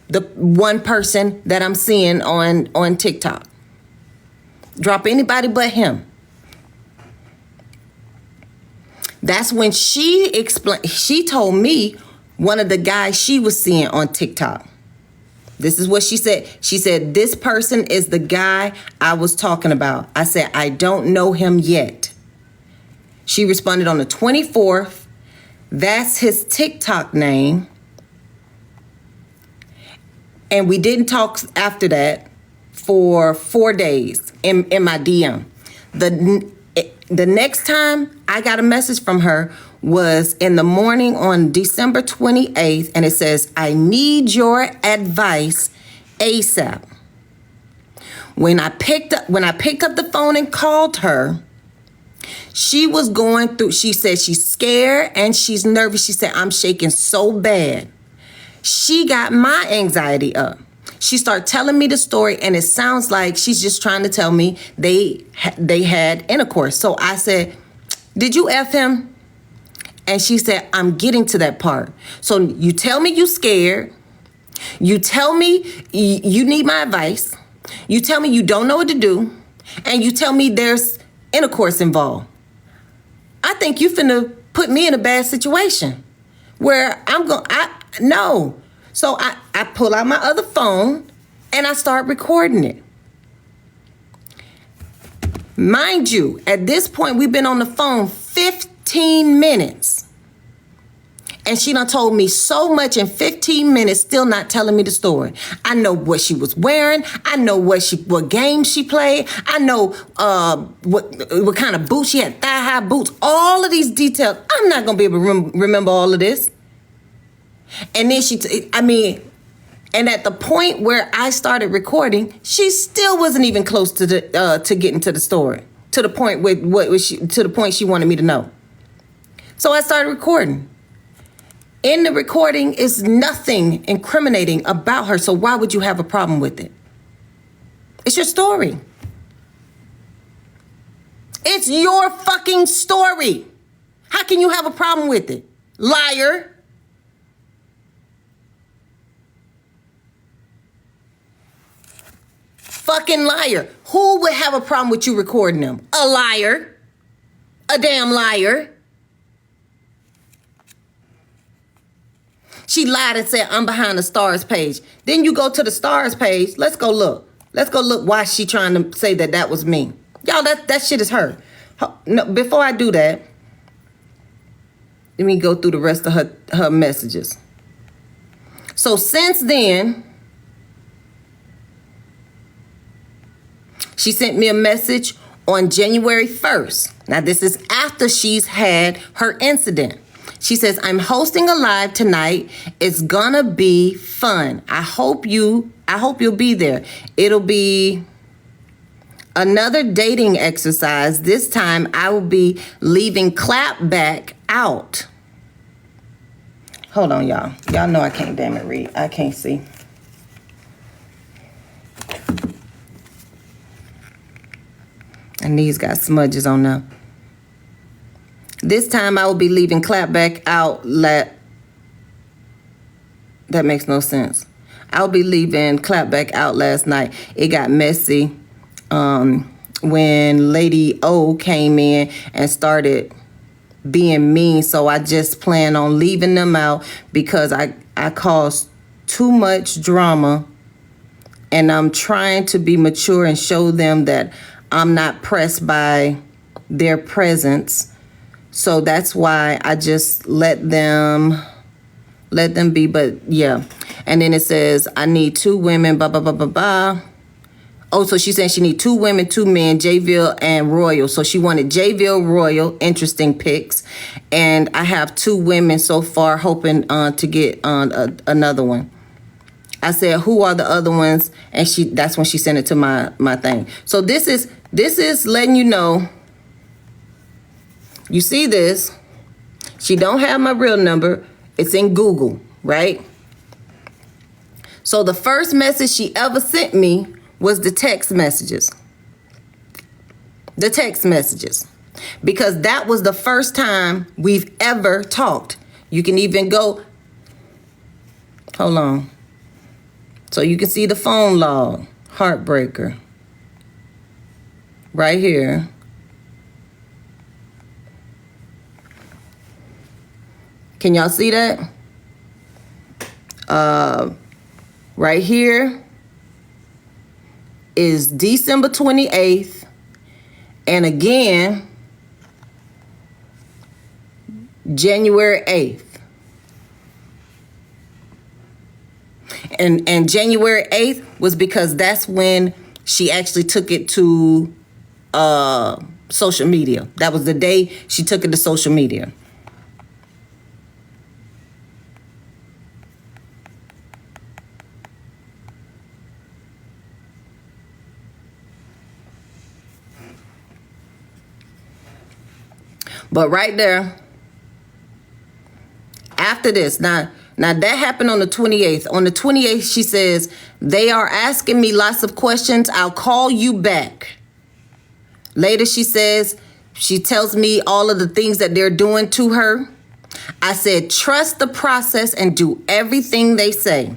the one person that I'm seeing on TikTok. Drop anybody but him. That's when she explained. She told me one of the guys she was seeing on TikTok. This is what she said. She said, this person is the guy I was talking about. I said, I don't know him yet. She responded on the 24th. That's his TikTok name. And we didn't talk after that for 4 days in my DM. The next time I got a message from her was in the morning on December 28th, and it says, I need your advice ASAP. When I picked up the phone and called her, she was going through, she said she's scared and she's nervous. She said, I'm shaking so bad. She got my anxiety up. She started telling me the story, and it sounds like she's just trying to tell me they had intercourse. So I said, did you F him? And she said, I'm getting to that part. So you tell me you scared. You tell me you need my advice. You tell me you don't know what to do. And you tell me there's intercourse involved. I think you finna put me in a bad situation where no. So I pull out my other phone and I start recording it. Mind you, at this point, we've been on the phone 15 minutes. And she done told me so much in 15 minutes, still not telling me the story. I know what she was wearing. I know what game she played. I know what kind of boots she had, thigh-high boots. All of these details. I'm not going to be able to remember all of this. And then and at the point where I started recording, she still wasn't even close to getting to the story, to the point she wanted me to know. So I started recording. In the recording is nothing incriminating about her, so why would you have a problem with it? It's your story. It's your fucking story. How can you have a problem with it? Liar. Fucking liar. Who would have a problem with you recording them? A liar. A damn liar. She lied and said, I'm behind the stars page. Then you go to the stars page. Let's go look. Let's go look why she trying to say that was me. Y'all, that shit is her. No, before I do that, let me go through the rest of her messages. So since then, she sent me a message on January 1st. Now, this is after she's had her incident. She says, I'm hosting a live tonight. It's gonna be fun. I hope you'll be there. It'll be another dating exercise. This time I will be leaving Clapback out. Hold on, y'all. Y'all know I can't damn it read. I can't see. And these got smudges on them. This time I will be leaving Clapback out. That makes no sense. I'll be leaving Clapback out last night. It got messy when Lady O came in and started being mean. So I just plan on leaving them out because I caused too much drama. And I'm trying to be mature and show them that I'm not pressed by their presence. So that's why I just let them be. But yeah. And then it says, I need 2 women, blah, blah, blah, blah, blah. Oh, so she's saying she need 2 women, 2 men, Jayville and Royal. So she wanted Jayville, Royal, interesting pics. And I have 2 women so far, hoping to get another one. I said, who are the other ones? And that's when she sent it to my thing. So this is letting you know. You see this? She don't have my real number. It's in Google, right? So the first message she ever sent me was the text messages. The text messages. Because that was the first time we've ever talked. You can even go, hold on. So you can see the phone log, heartbreaker, right here. Can y'all see that? Right here is December 28th. And again, January 8th. And January 8th was because that's when she actually took it to social media. That was the day she took it to social media. But right there, after this, now that happened on the 28th. On the 28th, she says, they are asking me lots of questions. I'll call you back. Later, she says, she tells me all of the things that they're doing to her. I said, trust the process and do everything they say.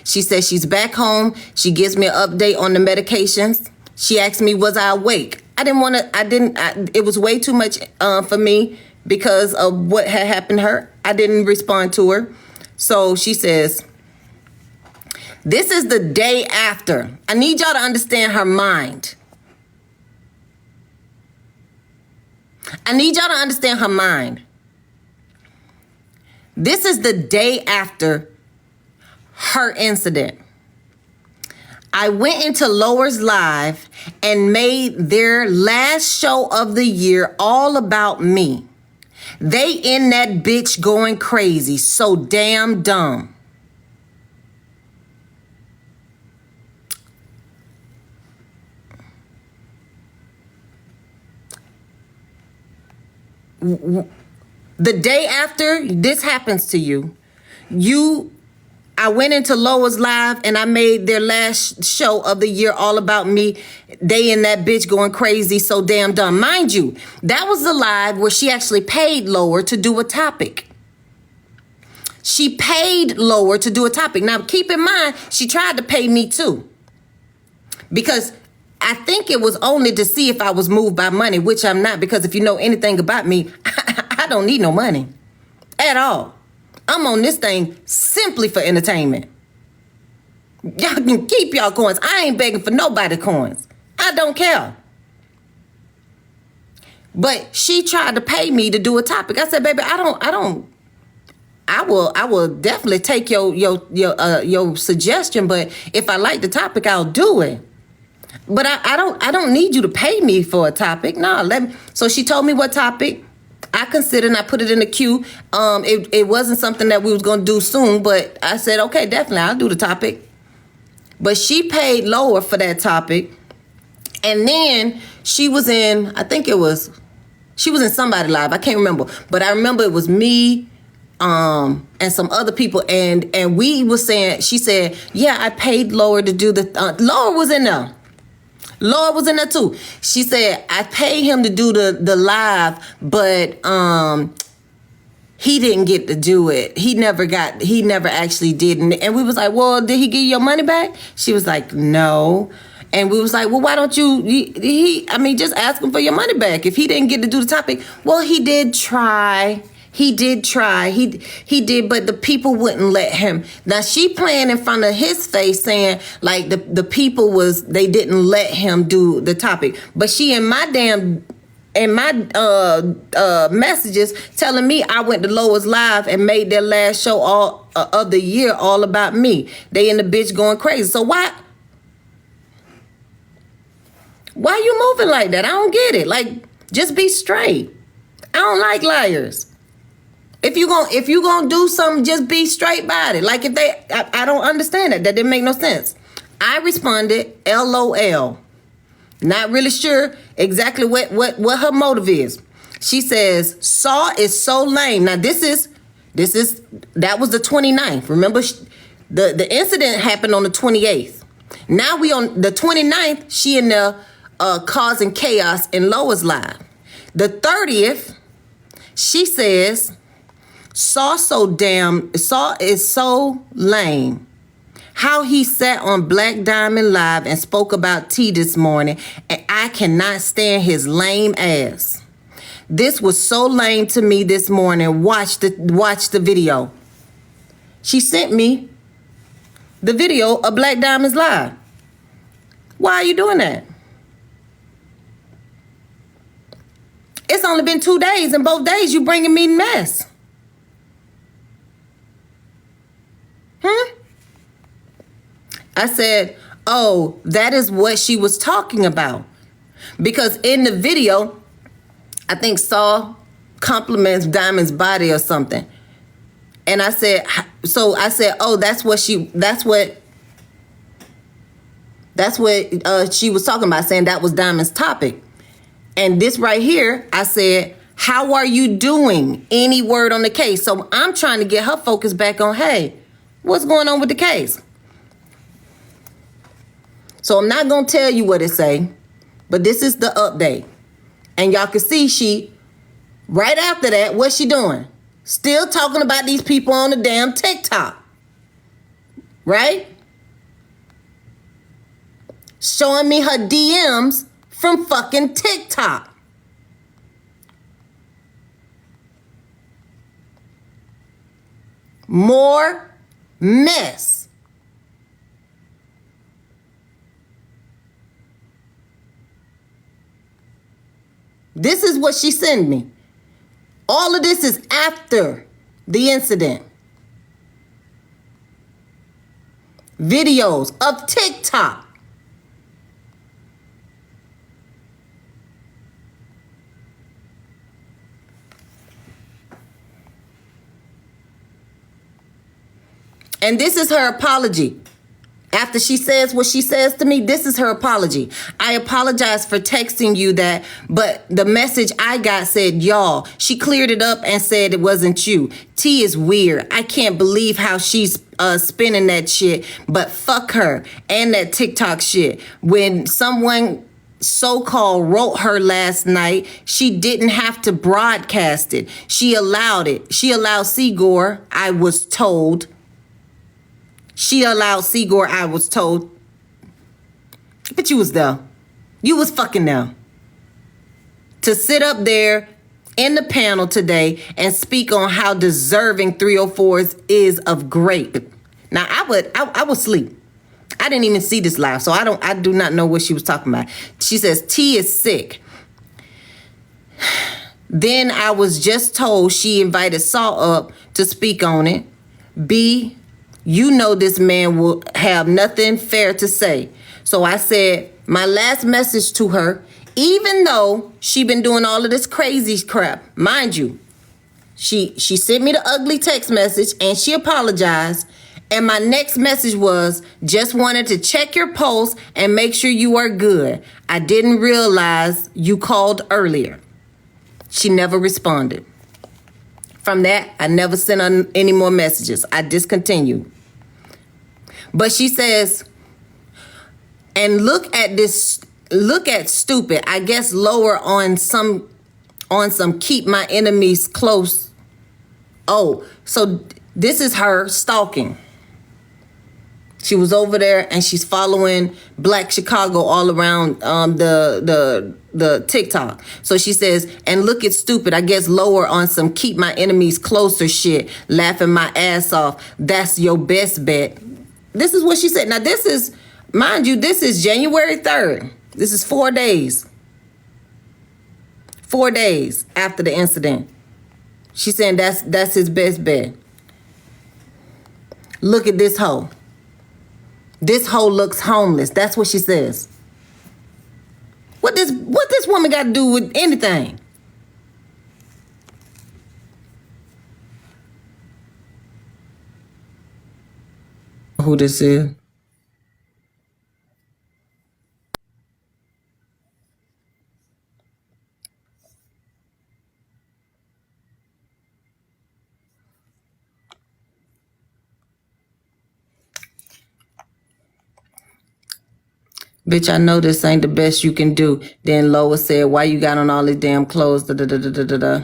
She says she's back home. She gives me an update on the medications. She asked me, was I awake? It was way too much for me because of what had happened to her. I didn't respond to her. So she says, this is the day after. I need y'all to understand her mind. I need y'all to understand her mind. This is the day after her incident. I went into Lower's Live and made their last show of the year all about me. They in that bitch going crazy, so damn dumb. The day after this happens to you, I went into Lower's Live and I made their last show of the year all about me. They in that bitch going crazy, so damn dumb. Mind you, that was the live where she actually paid Lower to do a topic. She paid Lower to do a topic. Now, keep in mind, she tried to pay me too. Because I think it was only to see if I was moved by money, which I'm not, because if you know anything about me, I don't need no money at all. I'm on this thing simply for entertainment. Y'all can keep y'all coins. I ain't begging for nobody coins. I don't care. But she tried to pay me to do a topic. I said, baby, I will definitely take your suggestion, but if I like the topic, I'll do it. But I don't need you to pay me for a topic. No, so she told me what topic. I considered and I put it in the queue. It wasn't something that we was going to do soon, but I said, okay, definitely, I'll do the topic. But she paid Lower for that topic. And then she was in, she was in somebody live. I can't remember. But I remember it was me and some other people. And we was saying, she said, yeah, I paid Lower to do the, Lower was in there. Lord was in there too. She said, I paid him to do the live, but he didn't get to do it. He never actually did. And we was like, well, did he give you your money back? She was like, no. And we was like, well, why don't you, just ask him for your money back. If he didn't get to do the topic, well, he did try. He did try. He did, but the people wouldn't let him. Now she playing in front of his face saying like the people they didn't let him do the topic. But she in my messages telling me I went to Lower's Live and made their last show all of the year all about me. They in the bitch going crazy. So why you moving like that? I don't get it. Like, just be straight. I don't like liars. If you gonna do something, just be straight about it. Like I don't understand it. That didn't make no sense. I responded, LOL. Not really sure exactly what her motive is. She says, Saw is so lame. Now that was the 29th. Remember, the incident happened on the 28th. Now we on the 29th, she in there causing chaos in Lower's Live. The 30th, she says, Saw is so lame. How he sat on Black Diamond Live and spoke about T this morning, and I cannot stand his lame ass. This was so lame to me this morning. Watch the video. She sent me the video of Black Diamond's Live. Why are you doing that? It's only been 2 days, and both days you bringing me mess. I said, oh, that is what she was talking about. Because in the video, I think Saul compliments Diamond's body or something. And I said, oh, that's what she was talking about, saying that was Diamond's topic. And this right here, I said, how are you doing? Any word on the case? So I'm trying to get her focus back on, hey, what's going on with the case? So I'm not going to tell you what it say, but this is the update. And y'all can see she, right after that, what's she doing? Still talking about these people on the damn TikTok. Right? Showing me her DMs from fucking TikTok. More mess. This is what she sent me. All of this is after the incident. Videos of TikTok. And this is her apology. After she says what she says to me, this is her apology. I apologize for texting you that, but the message I got said, y'all. She cleared it up and said it wasn't you. T is weird. I can't believe how she's spinning that shit, but fuck her and that TikTok shit. When someone so-called wrote her last night, she didn't have to broadcast it. She allowed it. She allowed Sigor, I was told. She allowed Sigor, I was told. But you was there. You was fucking there. To sit up there in the panel today and speak on how deserving 304s is of grape. Now, I would sleep. I didn't even see this live, so I do not know what she was talking about. She says, T is sick. Then I was just told she invited Saul up to speak on it. B, you know this man will have nothing fair to say. So I said, my last message to her, even though she been doing all of this crazy crap, mind you, she sent me the ugly text message and she apologized. And my next message was, just wanted to check your pulse and make sure you are good. I didn't realize you called earlier. She never responded. From that, I never sent her any more messages. I discontinued. But she says, and look at stupid, I guess lower on some keep my enemies close. Oh, so this is her stalking. She was over there and she's following Black Chicago all around the TikTok. So she says, and look at stupid, I guess lower on some keep my enemies closer shit, laughing my ass off. That's your best bet. This is what she said. Now this is, mind you, this is January 3rd. This is 4 days. 4 days after the incident. She's saying that's his best bet. Look at this hoe. This hoe looks homeless. That's what she says. What this woman got to do with anything? Who this is? Bitch, I know this ain't the best you can do. Then Lois said, why you got on all these damn clothes? Da, da, da, da, da, da.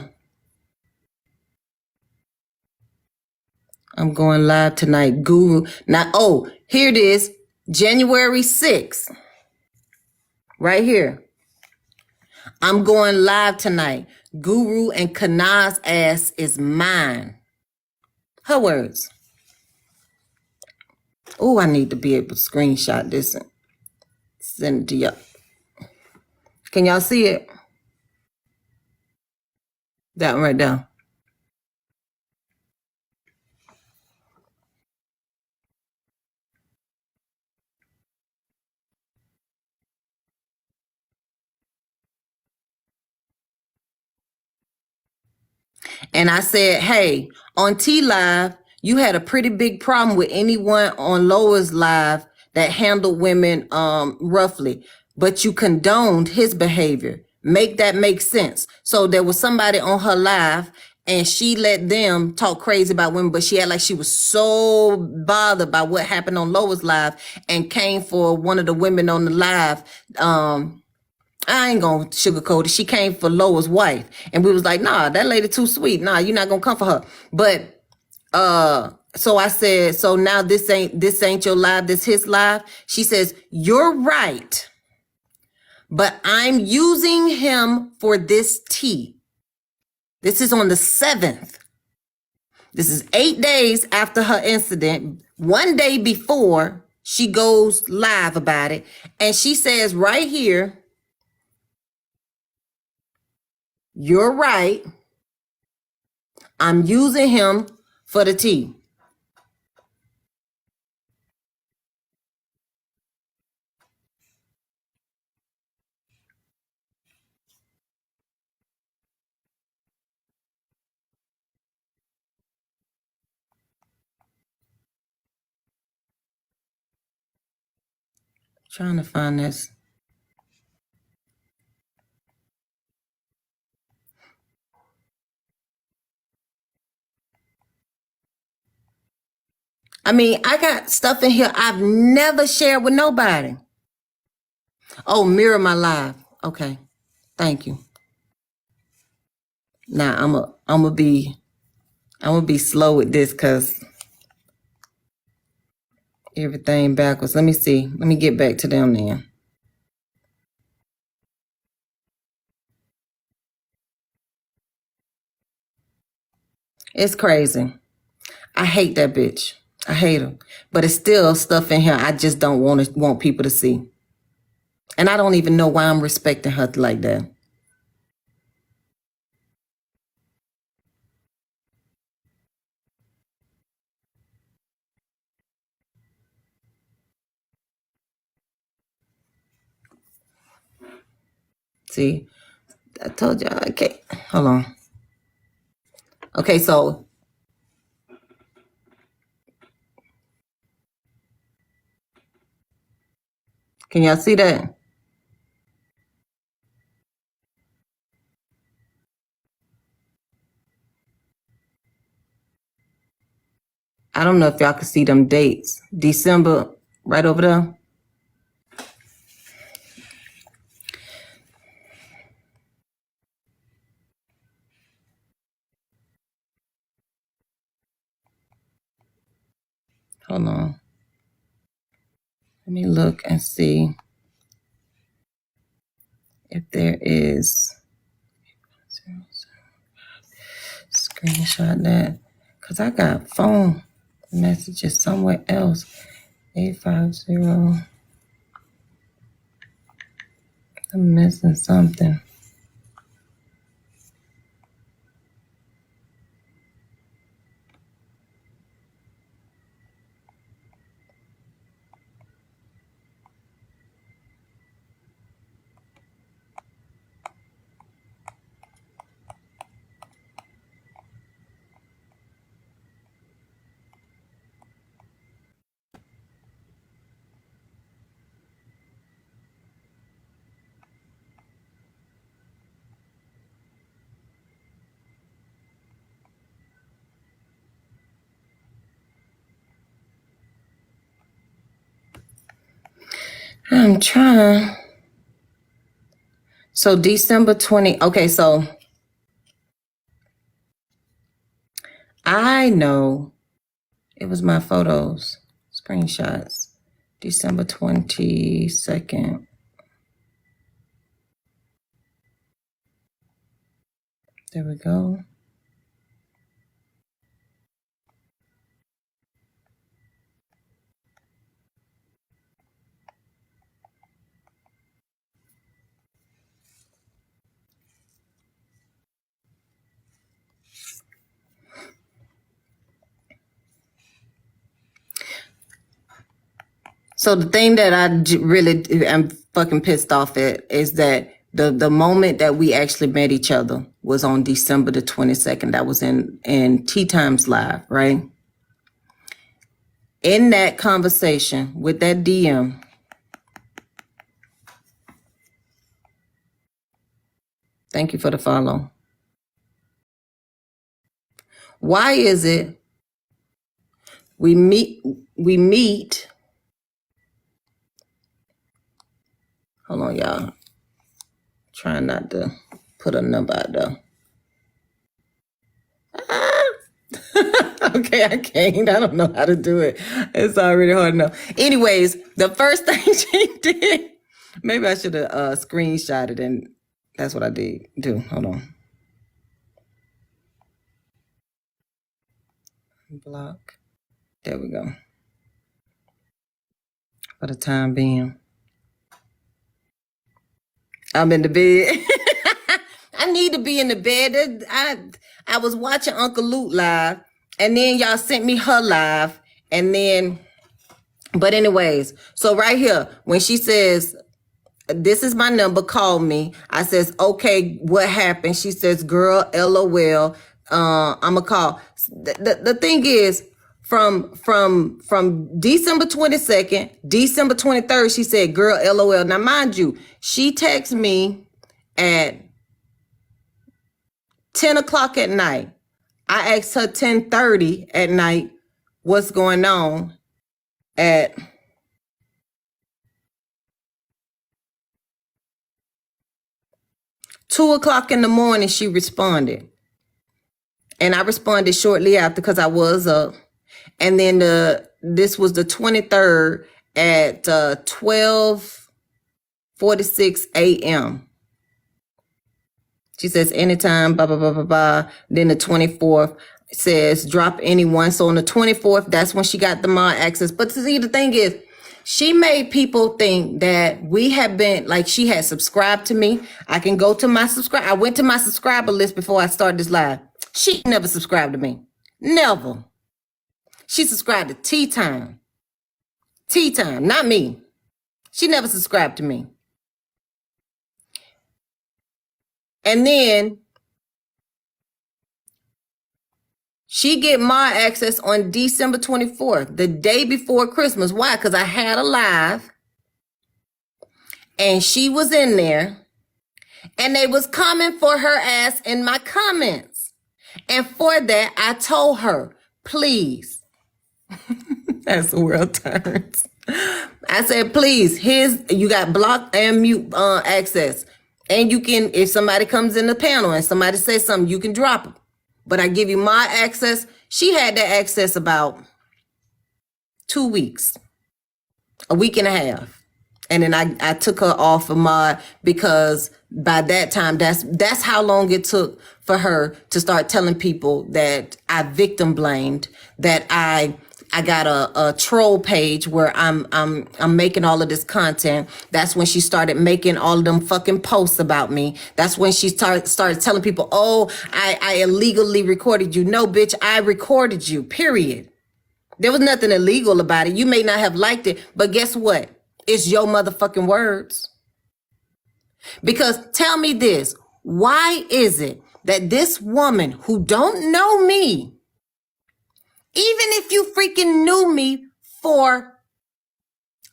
I'm going live tonight. Guru. Now, oh, here it is. January 6th. Right here. I'm going live tonight. Guru and Kanaz ass is mine. Her words. Oh, I need to be able to screenshot this and send it to y'all. Can y'all see it? That one right there. And I said, hey, on T Live, you had a pretty big problem with anyone on Lois Live that handled women roughly, but you condoned his behavior. Make that make sense. So there was somebody on her live and she let them talk crazy about women, but she had like she was so bothered by what happened on Lois Live and came for one of the women on the live. I ain't gonna sugarcoat it. She came for Lois' wife. And we was like, nah, that lady too sweet. Nah, you're not gonna come for her. But so I said, so now this ain't your live, this his live. She says, you're right. But I'm using him for this tea. This is on the 7th. This is 8 days after her incident. 1 day before she goes live about it. And she says right here, you're right. I'm using him for the tea. Trying to find this. I mean, I got stuff in here I've never shared with nobody. Oh, mirror my live. Okay. Thank you. Now I'm gonna be slow with this because everything backwards. Let me see. Let me get back to them then. It's crazy. I hate that bitch. I hate her. But it's still stuff in here I just don't want people to see. And I don't even know why I'm respecting her like that. See, I told y'all. Okay, hold on. Okay, so can y'all see that? I don't know if y'all can see them dates. December, right over there. Hold on. Let me look and see if there is. Screenshot that. Because I got phone messages somewhere else. 850. I'm missing something. I'm trying. So December 20. Okay, so I know It was my photos, screenshots, December 22nd. There we go. So the thing that I really am fucking pissed off at is that the moment that we actually met each other was on December the 22nd. That was in Tea Times Live, right? In that conversation with that DM, thank you for the follow. Why is it we meet? Hold on, y'all. Trying not to put a number out there. Okay, I can't. I don't know how to do it. It's already hard enough. Anyways, the first thing she did, maybe I should have screenshotted, and that's what I did do. Hold on. Block. There we go. For the time being. I'm in the bed. I need to be in the bed. I was watching Uncle Luke live, and then y'all sent me her live, and then, but anyways, so right here, when she says, this is my number, call me. I says, okay, what happened? She says, girl, LOL, I'ma call. The thing is, from December 22nd, December 23rd, she said, girl, LOL. Now, mind you, she texted me at 10 o'clock at night. I asked her 10:30 at night what's going on. At 2 o'clock in the morning, she responded. And I responded shortly after because I was up. And then this was the 23rd at 12:46 a.m. She says, anytime, blah, blah, blah, blah, blah. Then the 24th says, drop anyone. So on the 24th, that's when she got the mod access. But see, the thing is, she made people think that we have been, like, she had subscribed to me. I can go to my subscribe. I went to my subscriber list before I started this live. She never subscribed to me. Never. She subscribed to Tea Time. Tea Time, not me. She never subscribed to me. And then she get my access on December 24th, the day before Christmas. Why? Because I had a live and she was in there and they was coming for her ass in my comments. And for that, I told her, please, as the world turns, I said, please, you got block and mute access. And you can, if somebody comes in the panel and somebody says something, you can drop them. But I give you my access. She had that access about 2 weeks, a week and a half. And then I took her off of my, because by that time, that's how long it took for her to start telling people that I victim blamed, that I got a troll page where I'm making all of this content. That's when she started making all of them fucking posts about me. That's when she started telling people, oh, I illegally recorded you. No, bitch, I recorded you, period. There was nothing illegal about it. You may not have liked it, but guess what? It's your motherfucking words. Because tell me this, why is it that this woman who don't know me, even if you freaking knew me for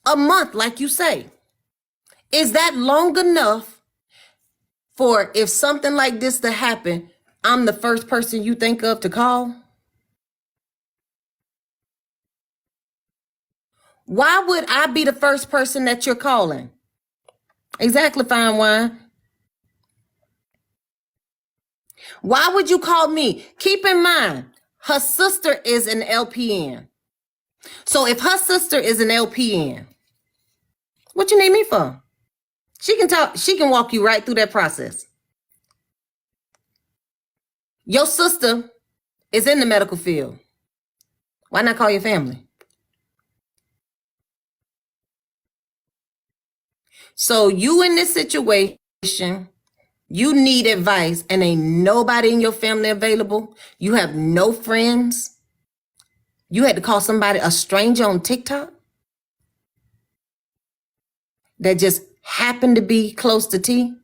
a month, like you say, is that long enough for if something like this to happen, I'm the first person you think of to call? Why would I be the first person that you're calling? Exactly, fine wine. Why would you call me? Keep in mind, her sister is an LPN. So if her sister is an LPN, what you need me for? She can talk, she can walk you right through that process. Your sister is in the medical field. Why not call your family? So you in this situation, you need advice and ain't nobody in your family available. You have no friends. You had to call somebody, a stranger on TikTok that just happened to be close to T.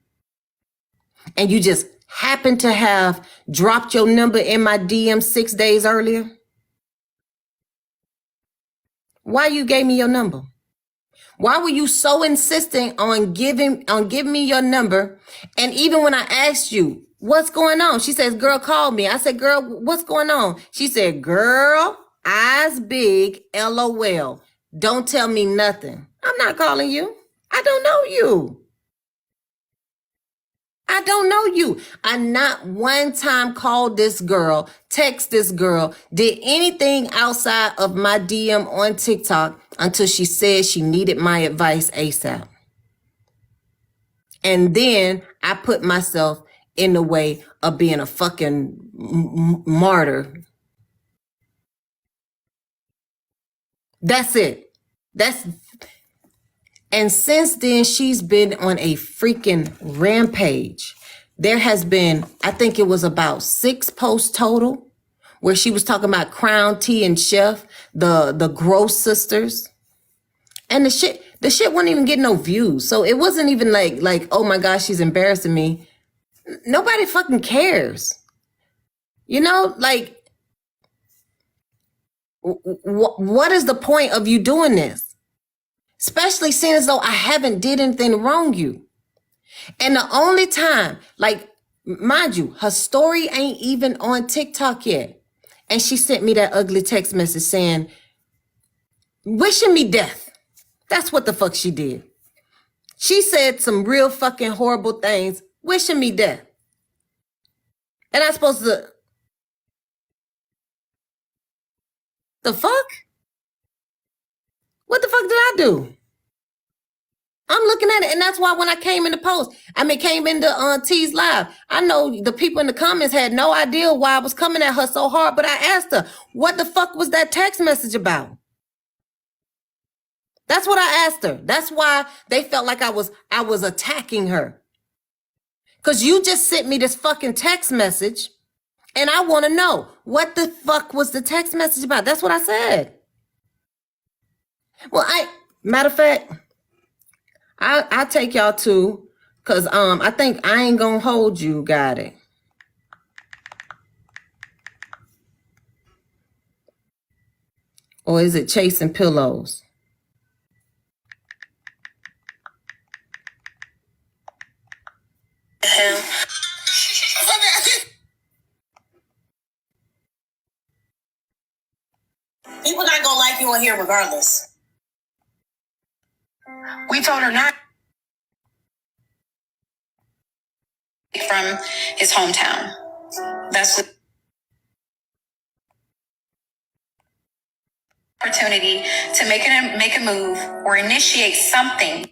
And you just happened to have dropped your number in my DM 6 days earlier. Why you gave me your number? Why were you so insistent on giving me your number? And even when I asked you, what's going on? She says, girl, call me. I said, girl, what's going on? She said, girl, eyes big, LOL. Don't tell me nothing. I'm not calling you. I don't know you. I don't know you. I not one time called this girl, text this girl, did anything outside of my DM on TikTok until she said she needed my advice ASAP. And then I put myself in the way of being a fucking martyr. That's it. And since then, she's been on a freaking rampage. There has been, I think it was about 6 posts total, where she was talking about Crown Tea and Chef, the Gross sisters. And the shit wouldn't even get no views. So it wasn't even like, oh my gosh, she's embarrassing me. Nobody fucking cares. You know, like, what is the point of you doing this? Especially seeing as though I haven't did anything wrong you. And the only time, like, mind you, her story ain't even on TikTok yet. And she sent me that ugly text message saying, wishing me death. That's what the fuck she did. She said some real fucking horrible things, wishing me death. And I'm supposed to, the fuck? What the fuck did I do? I'm looking at it, and that's why when I came in the post, came into T's live, I know the people in the comments had no idea why I was coming at her so hard, but I asked her, what the fuck was that text message about? That's what I asked her. That's why they felt like I was attacking her. Because you just sent me this fucking text message, and I want to know, what the fuck was the text message about? That's what I said. Well, matter of fact, I'll take y'all to, because I think I Ain't Gonna Hold You got it. Or is it Chasing Pillows? People not gonna like you on here regardless. We told her not from his hometown. That's the opportunity to make a move or initiate something.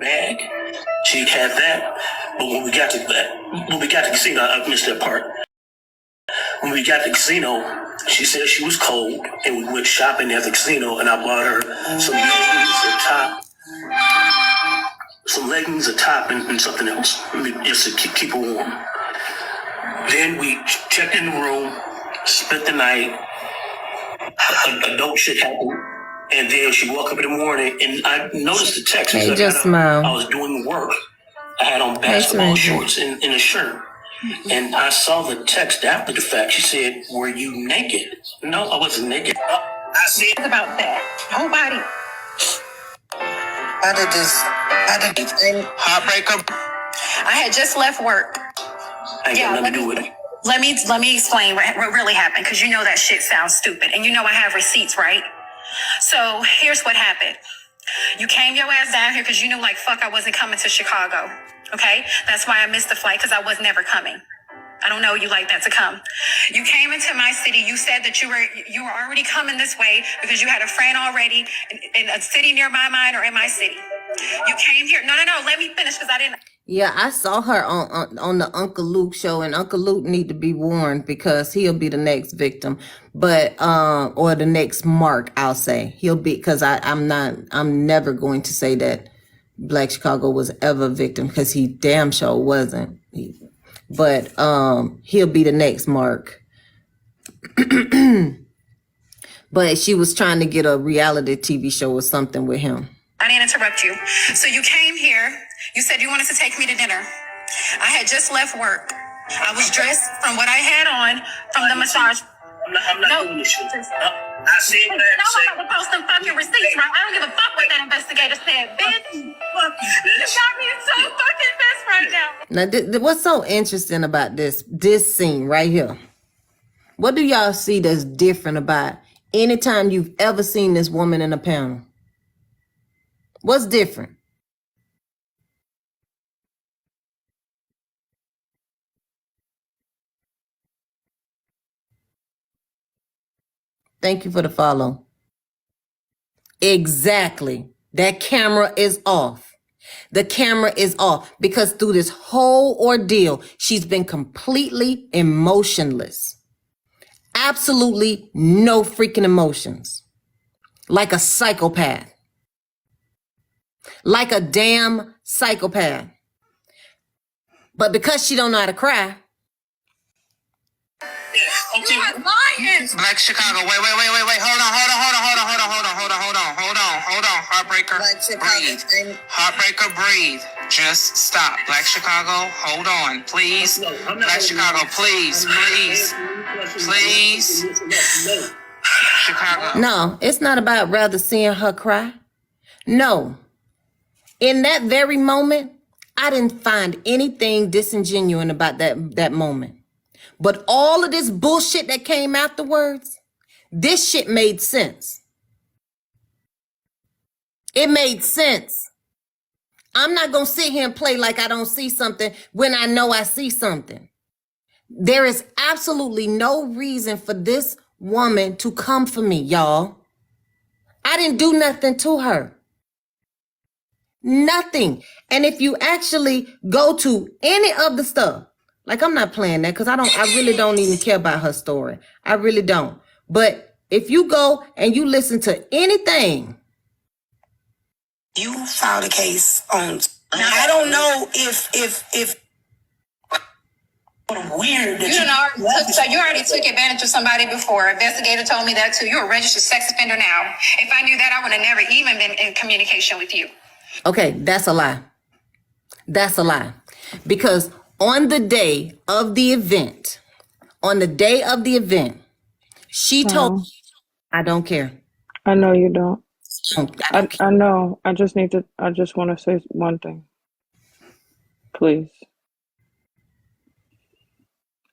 Bag, she had that, but when we got to the casino, I missed that part. When we got to the casino, she said she was cold, and we went shopping at the casino, and I bought her some leggings, a top, and something else, just to keep her warm. Then we checked in the room, spent the night. Adult shit happened. And then she woke up in the morning, and I noticed the text. Hey, just smile. I was doing work. I had on basketball shorts and a shirt. And I saw the text after the fact. She said, were you naked? No, I wasn't naked. I see it about that. Nobody. How did this heartbreaker? I had just left work. I got nothing to do with it. Let me explain what really happened, because you know that shit sounds stupid. And you know I have receipts, right? So here's what happened. You came your ass down here because you knew like fuck I wasn't coming to Chicago. Okay? That's why I missed the flight, because I was never coming. I don't know you like that to come. You came into my city. You said that you were already coming this way because you had a friend already in a city near my mine or in my city. You came here. No. Let me finish because I didn't. Yeah, I saw her on the Uncle Luke show, and Uncle Luke need to be warned because he'll be the next victim, but or the next mark. I'll say he'll be, because I'm never going to say that Black Chicago was ever a victim, because he damn sure wasn't. But he'll be the next mark. But she was trying to get a reality TV show or something with him. I didn't interrupt you. So you came here. You said you wanted to take me to dinner. I had just left work. I was dressed from what I had on from the massage. I'm not doing this shit. I said what I had to say. No, I'm about to post some fucking receipts, right? I don't give a fuck what that investigator said, bitch. Fuck you, You bitch. got me so fucking pissed right now. Now, what's so interesting about this scene right here? What do y'all see that's different about anytime you've ever seen this woman in a panel? What's different? Thank you for the follow. Exactly. That camera is off. The camera is off because through this whole ordeal, she's been completely emotionless. Absolutely no freaking emotions. Like a psychopath. Like a damn psychopath. But because she don't know how to cry. Yeah, okay. You are lying. Black Chicago. Wait. Hold on. Heartbreaker. Black Chicago. Breathe. Heartbreaker, breathe. Just stop. Black Chicago, hold on, please. No, I'm not Black gonna- Chicago, please. No. Chicago. No, it's not about rather seeing her cry. No. In that very moment, I didn't find anything disingenuous about that moment. But all of this bullshit that came afterwards, this shit made sense. It made sense. I'm not going to sit here and play like I don't see something when I know I see something. There is absolutely no reason for this woman to come for me, y'all. I didn't do nothing to her. Nothing. And if you actually go to any of the stuff, like I'm not playing that because I really don't even care about her story. I really don't. But if you go and you listen to anything. You filed a case on. I don't know if weird that You already took advantage of somebody before. Investigator told me that too. You're a registered sex offender now. If I knew that, I would have never even been in communication with you. Okay, that's a lie. That's a lie. Because on the day of the event, she told me, I don't care. I know you don't. I don't care. I know. I just want to say one thing. Please.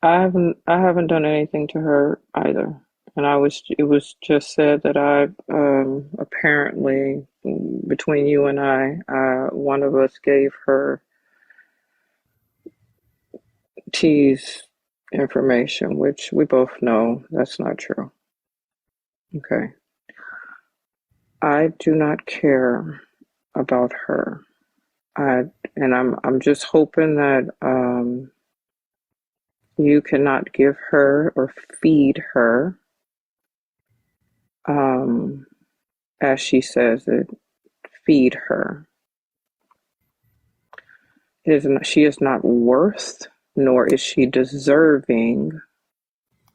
I haven't done anything to her either. And it was just said that I apparently between you and I, one of us gave her T's information, which we both know that's not true. Okay. I do not care about her. I'm just hoping that you cannot give her or feed her, as she says it, feed her. She is not worth, nor is she deserving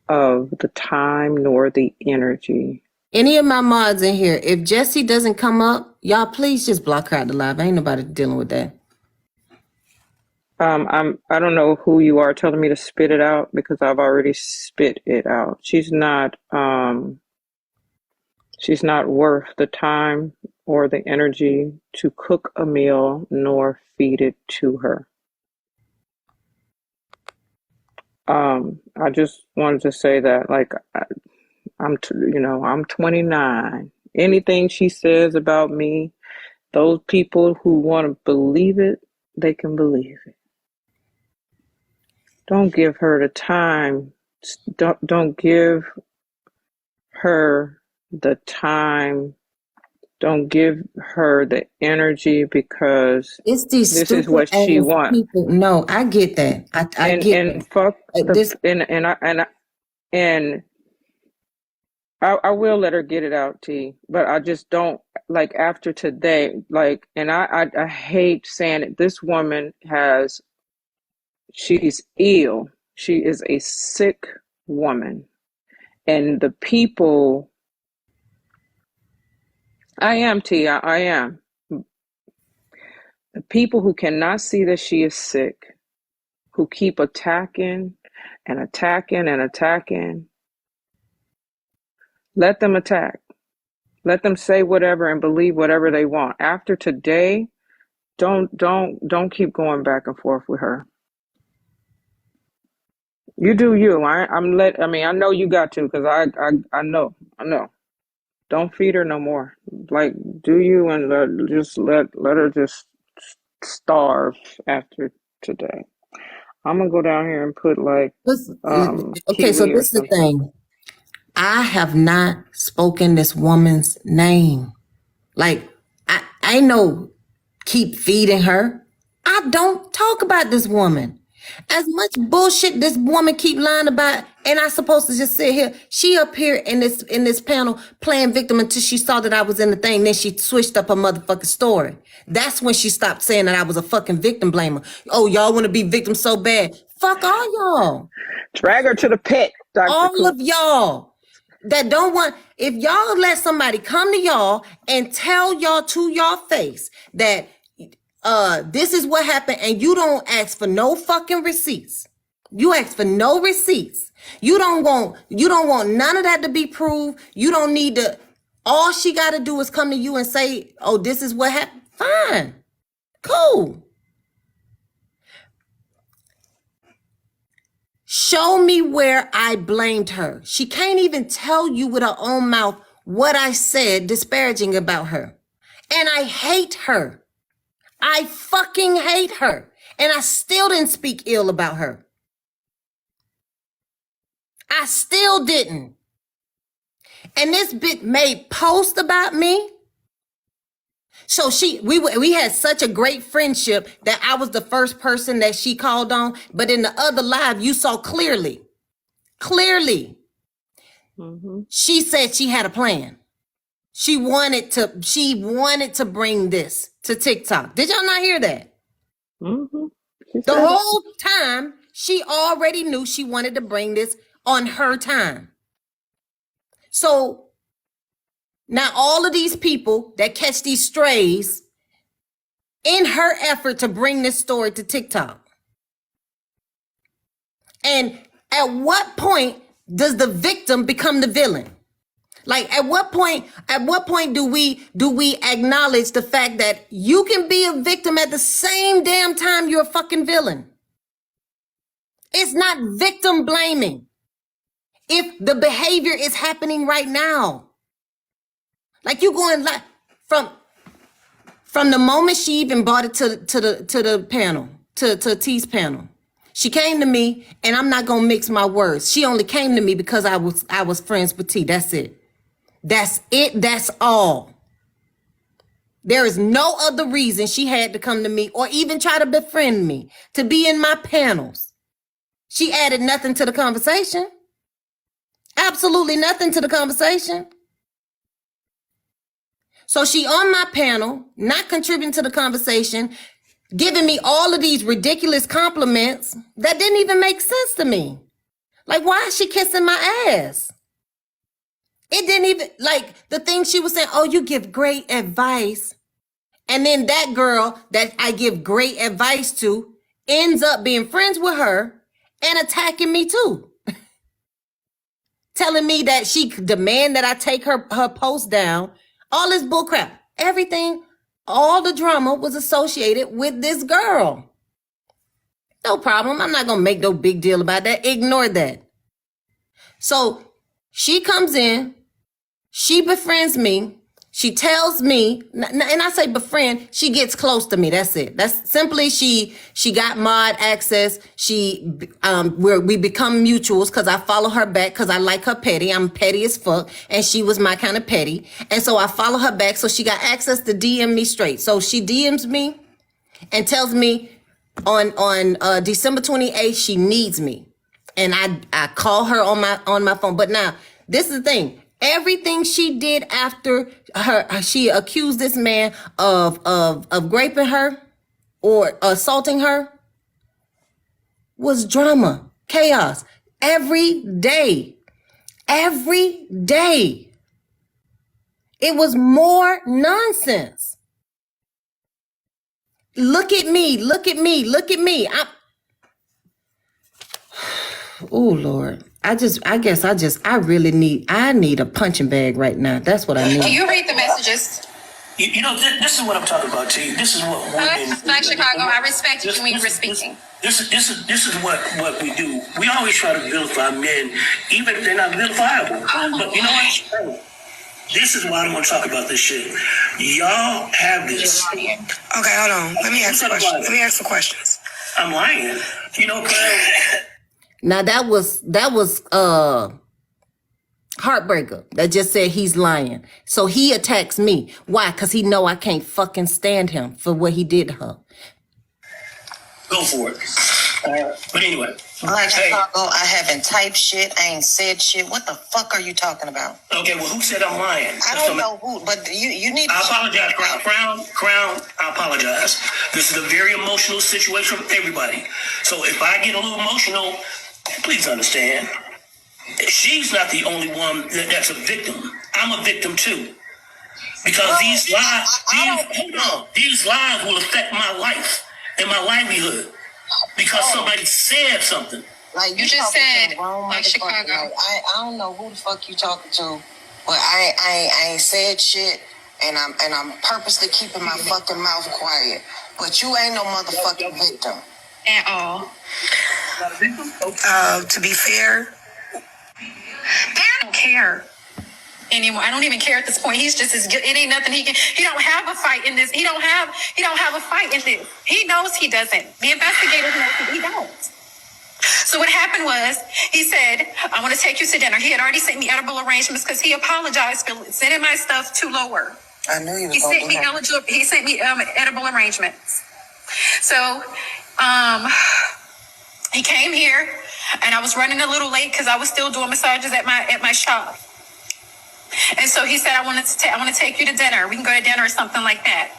of the time nor the energy. Any of my mods in here, if Jesse doesn't come up, y'all please just block her out the live. Ain't nobody dealing with that. I don't know who you are telling me to spit it out because I've already spit it out. She's not worth the time or the energy to cook a meal nor feed it to her. I just wanted to say that, like, I'm 29. Anything she says about me, those people who want to believe it, they can believe it. Don't give her the time. Don't give her the time. Don't give her the energy, because It's these this is stupid what she ass wants. people. No, I get that. I get And that. fuck This and I will let her get it out, T. But I just don't, like, after today, like, and I hate saying it. This woman she's ill. She is a sick woman, and the people. I am, T. I am. The people who cannot see that she is sick, who keep attacking and attacking and attacking, let them attack. Let them say whatever and believe whatever they want. After today, don't keep going back and forth with her. You do you. I mean, I know you got to, because I know. Don't feed her no more. Like, do you, and let her just starve after today. I'm gonna go down here and put, like, okay, so kiwi or this is the something. thing. I have not spoken this woman's name. Like, I know, keep feeding her. I don't talk about this woman. As much bullshit this woman keep lying about, and I supposed to just sit here. She up here in this panel playing victim until she saw that I was in the thing. Then she switched up her motherfucking story. That's when she stopped saying that I was a fucking victim blamer. Oh, y'all want to be victims so bad? Fuck all y'all. Drag her to the pit, Dr. All of y'all that don't want, if y'all let somebody come to y'all and tell y'all to y'all face that this is what happened, and you don't ask for no fucking receipts. You ask for no receipts. You don't want none of that to be proved. You don't need to, all she gotta do is come to you and say, oh, this is what happened. Fine. Cool. Show me where I blamed her. She can't even tell you with her own mouth what I said disparaging about her. And I hate her. I fucking hate her. And I still didn't speak ill about her. I still didn't. And this bitch made posts about me. So we had such a great friendship that I was the first person that she called on. But in the other live, you saw clearly, she said she had a plan. She wanted to bring this to TikTok. Did y'all not hear that? The whole time, she already knew she wanted to bring this on her time. So now all of these people that catch these strays in her effort to bring this story to TikTok. And at what point does the victim become the villain? Like, at what point do we acknowledge the fact that you can be a victim at the same damn time you're a fucking villain? It's not victim blaming if the behavior is happening right now. Like, you going like from the moment she even brought it to the panel, to T's panel. She came to me, and I'm not gonna mix my words. She only came to me because I was friends with T. That's it. That's it. That's all. There is no other reason she had to come to me or even try to befriend me, to be in my panels. She added nothing to the conversation. Absolutely nothing to the conversation. So she on my panel, not contributing to the conversation, giving me all of these ridiculous compliments that didn't even make sense to me. Like, why is she kissing my ass? It didn't even, like, the thing she was saying, oh, you give great advice. And then that girl that I give great advice to ends up being friends with her and attacking me too. Telling me that she could demand that I take her post down. All this bullcrap. Everything, all the drama was associated with this girl. No problem. I'm not going to make no big deal about that. Ignore that. So she comes in. She befriends me. She tells me, and I say befriend, she gets close to me. That's it. That's simply she got mod access. We become mutuals because I follow her back because I like her petty. I'm petty as fuck, and she was my kind of petty. And so I follow her back. So she got access to DM me straight. So she DMs me and tells me on December 28th she needs me, and I call her on my phone. But now this is the thing. Everything she did after she accused this man of raping her or assaulting her was drama, chaos. Every day. It was more nonsense. Look at me. Oh Lord. I really need a punching bag right now. That's what I need. Do you read the messages? You know, this is what I'm talking about, T. This is what women. Black Chicago, I respect you when you were speaking. This is what we do. We always try to vilify men, even if they're not verifiable. But you know what? This is why I don't want to talk about this shit. Y'all have this. Okay, hold on. Let me ask some questions. I'm lying. You know, Now that was Heartbreaker that just said he's lying. So he attacks me. Why? Because he know I can't fucking stand him for what he did to her. go for it. But anyway. Black Chicago, I haven't typed shit. I ain't said shit. What the fuck are you talking about? Okay, well, who said I'm lying? I don't know who, but you need to... I apologize, Crown, I apologize. This is a very emotional situation for everybody. So if I get a little emotional, please understand. She's not the only one that's a victim. I'm a victim too. Because these lies will affect my life and my livelihood. Because somebody said something. Like You just said, like Chicago. I don't know who the fuck you talking to, but I ain't said shit, and I'm purposely keeping my fucking mouth quiet. But you ain't no motherfucking victim. At all. To be fair, I don't care anymore. I don't even care at this point. He's just as good. It ain't nothing he don't have a fight in this. He don't have a fight in this. He knows he doesn't. The investigators know he don't. So what happened was, he said, I want to take you to dinner. He had already sent me edible arrangements because he apologized for sending my stuff to lower. I knew he was He gonna sent do me that. He sent me edible arrangements. So he came here, and I was running a little late because I was still doing massages at my shop. And so he said, I want to take you to dinner. We can go to dinner or something like that.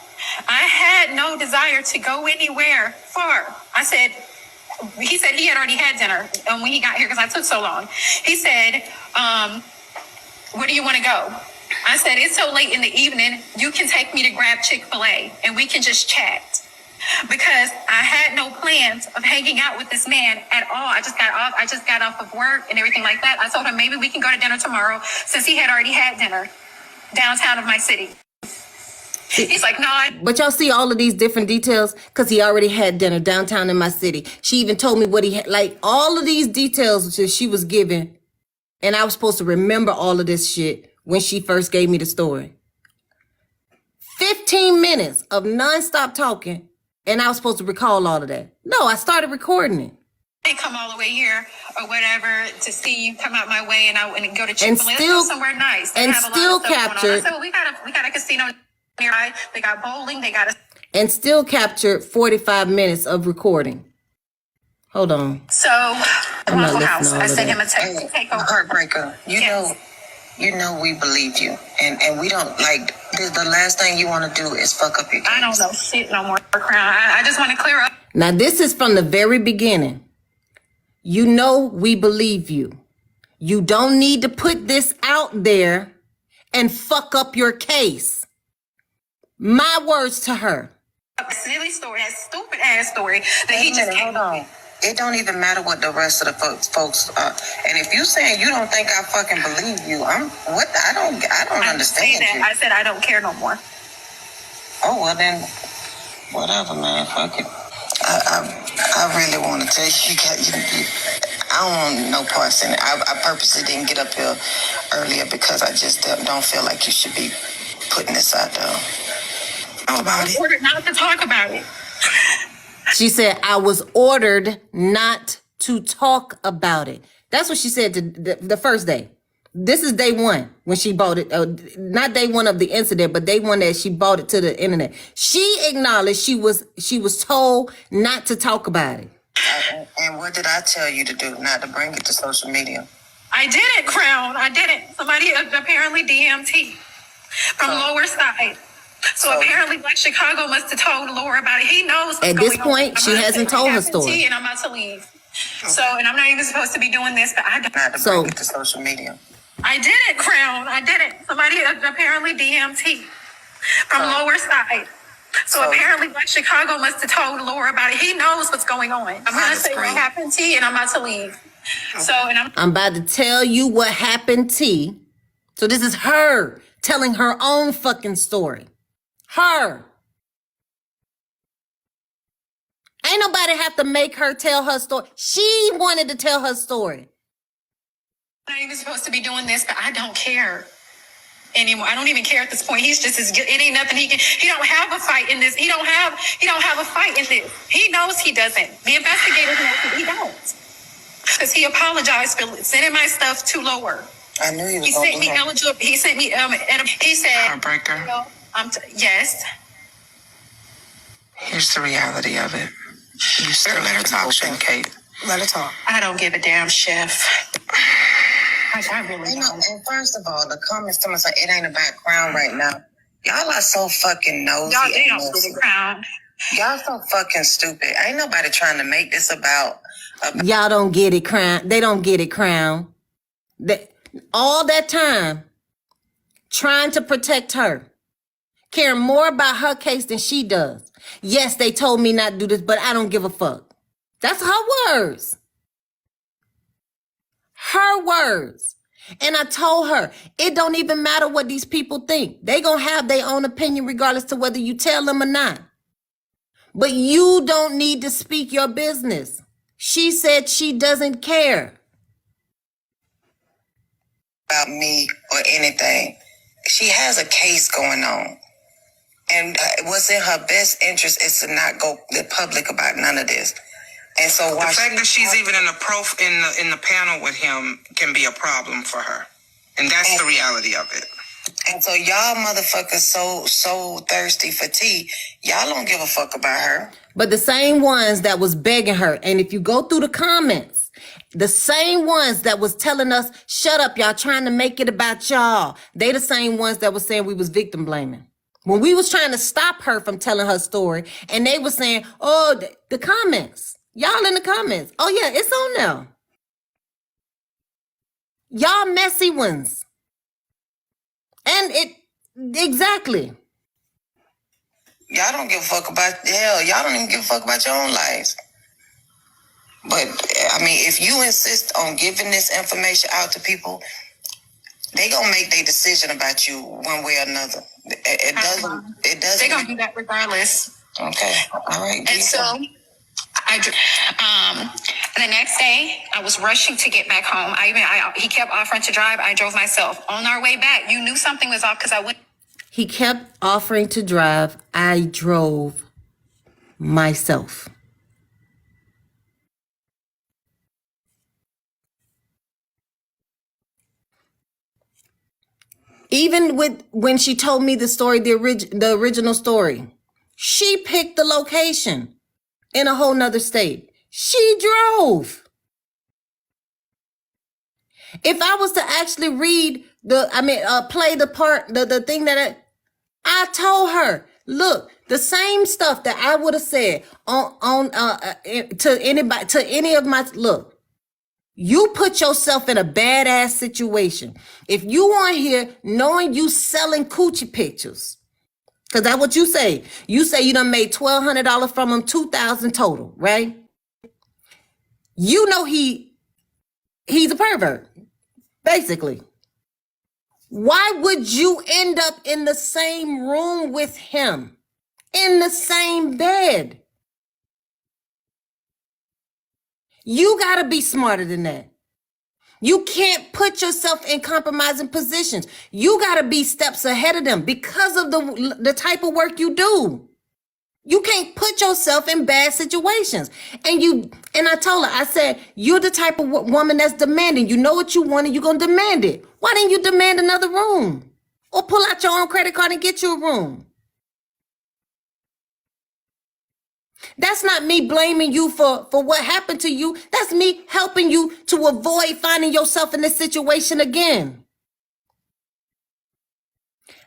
I had no desire to go anywhere far. He said he had already had dinner when he got here because I took so long. He said, where do you want to go? I said, it's so late in the evening, you can take me to grab Chick-fil-A and we can just chat. Because I had no plans of hanging out with this man at all. I just got off of work and everything like that. I told him maybe we can go to dinner tomorrow since he had already had dinner downtown of my city. He's like, no. But y'all see all of these different details because he already had dinner downtown in my city. She even told me what he had, like all of these details that she was given. And I was supposed to remember all of this shit when she first gave me the story. 15 minutes of nonstop talking. And I was supposed to recall all of that. No, I started recording it. They come all the way here or whatever to see you come out my way and go to Chick-fil-A. And still- Let's go somewhere nice. They and have a lot still of stuff going on. captured- I said, well, we got a casino nearby. They got bowling. They got a... And still captured 45 minutes of recording. Hold on. So, I'm not Waffle listening House. to all I of sent that. him a text to take over. Heartbreaker. You know we believe you, and we don't like the last thing you want to do is fuck up your kids. I don't know shit no more, Crown. I just want to clear up. Now, this is from the very beginning. You know we believe you. You don't need to put this out there and fuck up your case. My words to her. A silly story, that stupid ass story that he just came Hold on. It don't even matter what the rest of the folks are. And if you saying you don't think I fucking believe you, I don't understand you. I said I don't care no more. Oh well then, whatever, man. Fuck it. I really want to tell you, I don't want no parts in it. I purposely didn't get up here earlier because I just don't feel like you should be putting this out there. How about it? Ordered not to talk about it. She said, I was ordered not to talk about it. That's what she said to the first day. This is day one when she bought it. Not day one of the incident, but day one that she bought it to the internet. She acknowledged she was told not to talk about it. And what did I tell you to do? Not to bring it to social media. I didn't, Crown. I didn't. Somebody apparently DMT from Lower Side. So apparently Black Chicago must have told Laura about it. He knows what's At going this on. point, she hasn't told her story. And I'm about to leave. So, and I'm not even supposed to be doing this, but I don't. Not to bring it to social media. I didn't, Crown. I didn't. Somebody apparently DMT from Lower Side. So apparently Black Chicago must have told Laura about it. He knows what's going on. I'm going to say what happened, T, and I'm about to leave. So, and I'm about to tell you what happened, T. So this is her telling her own fucking story. Her. Ain't nobody have to make her tell her story. She wanted to tell her story. I'm not even supposed to be doing this, but I don't care anymore. I don't even care at this point. He's just as good. It ain't nothing he can. He don't have a fight in this. He don't have a fight in this. He knows he doesn't. The investigators know he don't. Because he apologized for sending my stuff to Lower. I knew he was. He sent me eligible. He sent me. He said. Heartbreaker. You know, yes. Here's the reality of it. You still let her talk, Kate. Let her talk. I don't give a damn, Chef. I really You know, don't. and first of all, the comments to me say it ain't about Crown right now. Y'all are so fucking nosy. Y'all, they and don't messy. get it, Crown. Y'all so fucking stupid. Ain't nobody trying to make this about Y'all don't get it, Crown. They don't get it, Crown. All that time trying to protect her, caring more about her case than she does. Yes, they told me not to do this, but I don't give a fuck. That's her words. Her words. And I told her, it don't even matter what these people think. They gonna have their own opinion regardless to whether you tell them or not. But you don't need to speak your business. She said she doesn't care. about me or anything. She has a case going on. And what's in her best interest is to not go public about none of this. And so The fact that she's even in the panel with him can be a problem for her. And that's the reality of it. And so y'all motherfuckers so thirsty for tea. Y'all don't give a fuck about her. But the same ones that was begging her, and if you go through the comments, the same ones that was telling us, shut up, y'all trying to make it about y'all. They the same ones that was saying we was victim blaming. When we was trying to stop her from telling her story, and they were saying, oh, the comments. Y'all in the comments. Oh, yeah, it's on there. Y'all messy ones. And exactly. Y'all don't give a fuck about hell. Y'all don't even give a fuck about your own lives. But I mean, if you insist on giving this information out to people, they gonna make their decision about you one way or another. It doesn't. They're gonna do that regardless. Okay. All right. And so, the next day, I was rushing to get back home. He kept offering to drive. I drove myself. On our way back, you knew something was off because I went. He kept offering to drive. I drove myself. Even when she told me the story, the original story, she picked the location in a whole nother state. She drove. If I was to actually read play the part, the thing that I told her, look, the same stuff that I would have said to anybody, to any of my, look, you put yourself in a badass situation. If you on here knowing you selling coochie pictures, because that's what you say. You say you done made $1,200 from him, $2,000 total, right? You know he's a pervert, basically. Why would you end up in the same room with him, in the same bed? You gotta be smarter than that. You can't put yourself in compromising positions. You got to be steps ahead of them because of the type of work you do. You can't put yourself in bad situations. And I told her, I said, you're the type of woman that's demanding. You know what you want and you're going to demand it. Why didn't you demand another room? Or pull out your own credit card and get you a room? That's not me blaming you for what happened to you. That's me helping you to avoid finding yourself in this situation again.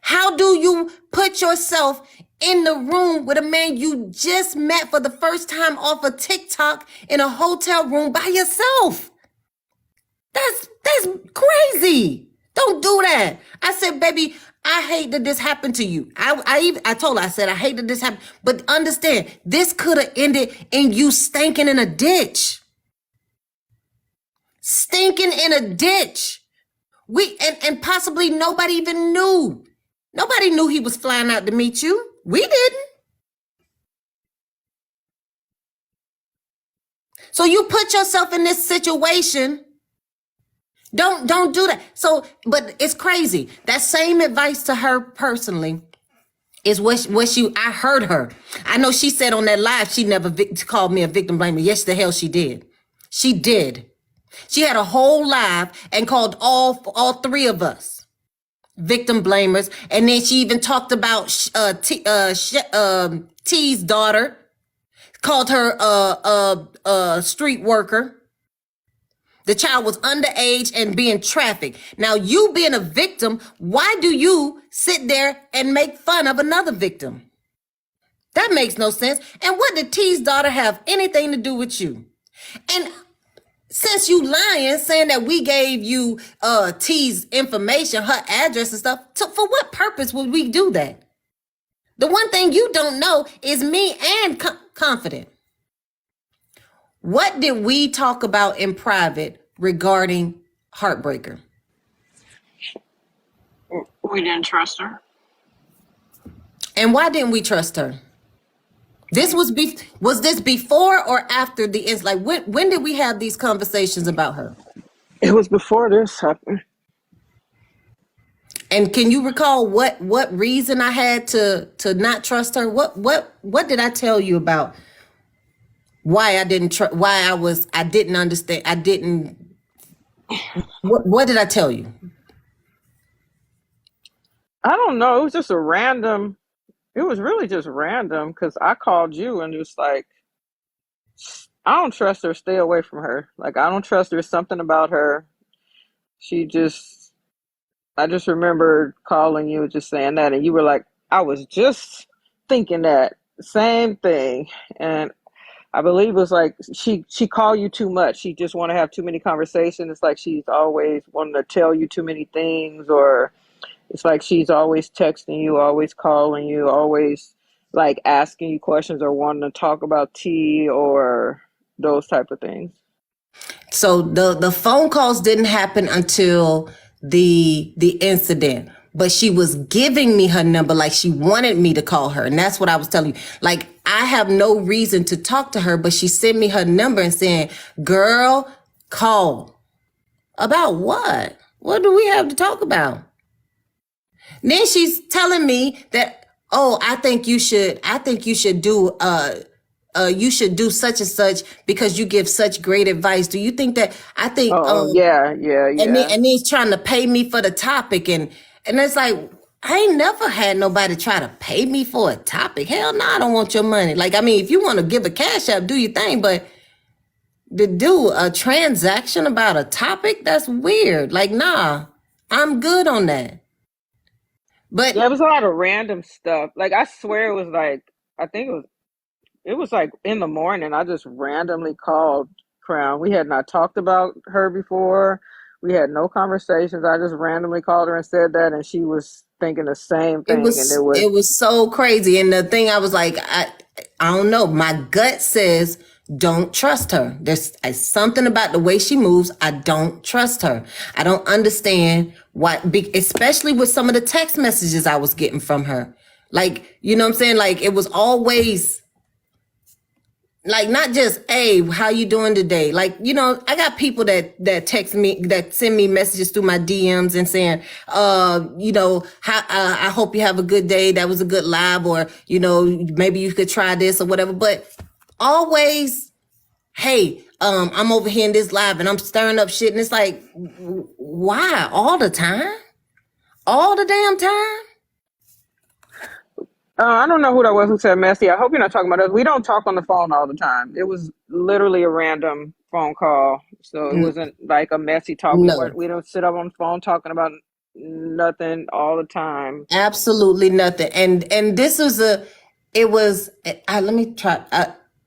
How do you put yourself in the room with a man you just met for the first time off of TikTok in a hotel room by yourself? That's crazy. Don't do that. I said, baby, I hate that this happened to you. I told her, I said, I hate that this happened. But understand, this could have ended in you stinking in a ditch. Stinking in a ditch. And possibly nobody even knew. Nobody knew he was flying out to meet you. We didn't. So you put yourself in this situation. Don't do that. So, but it's crazy. That same advice to her personally is what I heard her. I know she said on that live, she never called me a victim blamer. Yes, the hell she did. She did. She had a whole live and called all three of us victim blamers. And then she even talked about T's daughter, called her a street worker. The child was underage and being trafficked. Now, you being a victim, why do you sit there and make fun of another victim? That makes no sense. And what did T's daughter have anything to do with you? And since you lying, saying that we gave you T's information, her address and stuff, for what purpose would we do that? The one thing you don't know is me and Confident. What did we talk about in private regarding Heartbreaker? We didn't trust her. And why didn't we trust her? This was this before or after the incident? Like when did we have these conversations about her? It was before this happened. And can you recall what reason I had to not trust her? What did I tell you about why I didn't I didn't understand? What did I tell you? I don't know. It was just it was really just random because I called you and just like, I don't trust her. Stay away from her. Like, I don't trust her. There's something about her. I just remember calling you, just saying that. And you were like, I was just thinking that same thing. And I believe it was like she called you too much. She just want to have too many conversations. It's like she's always wanting to tell you too many things, or it's like she's always texting you, always calling you, always like asking you questions or wanting to talk about tea or those type of things. So the phone calls didn't happen until the incident, but she was giving me her number like she wanted me to call her. And that's what I was telling you. Like, I have no reason to talk to her, but she sent me her number and saying, girl, call. About what? What do we have to talk about? Then she's telling me that, oh, I think you should do you should do such and such because you give such great advice. Do you think that Yeah. And then he's trying to pay me for the topic, and it's like, I ain't never had nobody try to pay me for a topic. Hell no, I don't want your money. Like, I mean, if you want to give a cash app, do your thing, but to do a transaction about a topic, that's weird. Like, nah, I'm good on that. But there was a lot of random stuff. Like, I swear it was like, I think it was like in the morning. I just randomly called Crown. We had not talked about her before. We had no conversations. I just randomly called her and said that, and she was thinking the same thing. It was so crazy. And the thing I was like, I don't know. My gut says don't trust her. There's something about the way she moves. I don't trust her. I don't understand why, especially with some of the text messages I was getting from her. Like, you know what I'm saying? Like, it was always like not just, hey, how you doing today? Like, you know, I got people that text me, that send me messages through my DMs and saying, you know, how I hope you have a good day. That was a good live, or, you know, maybe you could try this or whatever. But always, hey, I'm over here in this live and I'm stirring up shit, and it's like, why all the time? All the damn time? I don't know who that was who said messy. I hope you're not talking about us. We don't talk on the phone all the time. It was literally a random phone call, so it wasn't like a messy talk. No. We don't sit up on the phone talking about nothing all the time. Absolutely nothing. And this was let me try.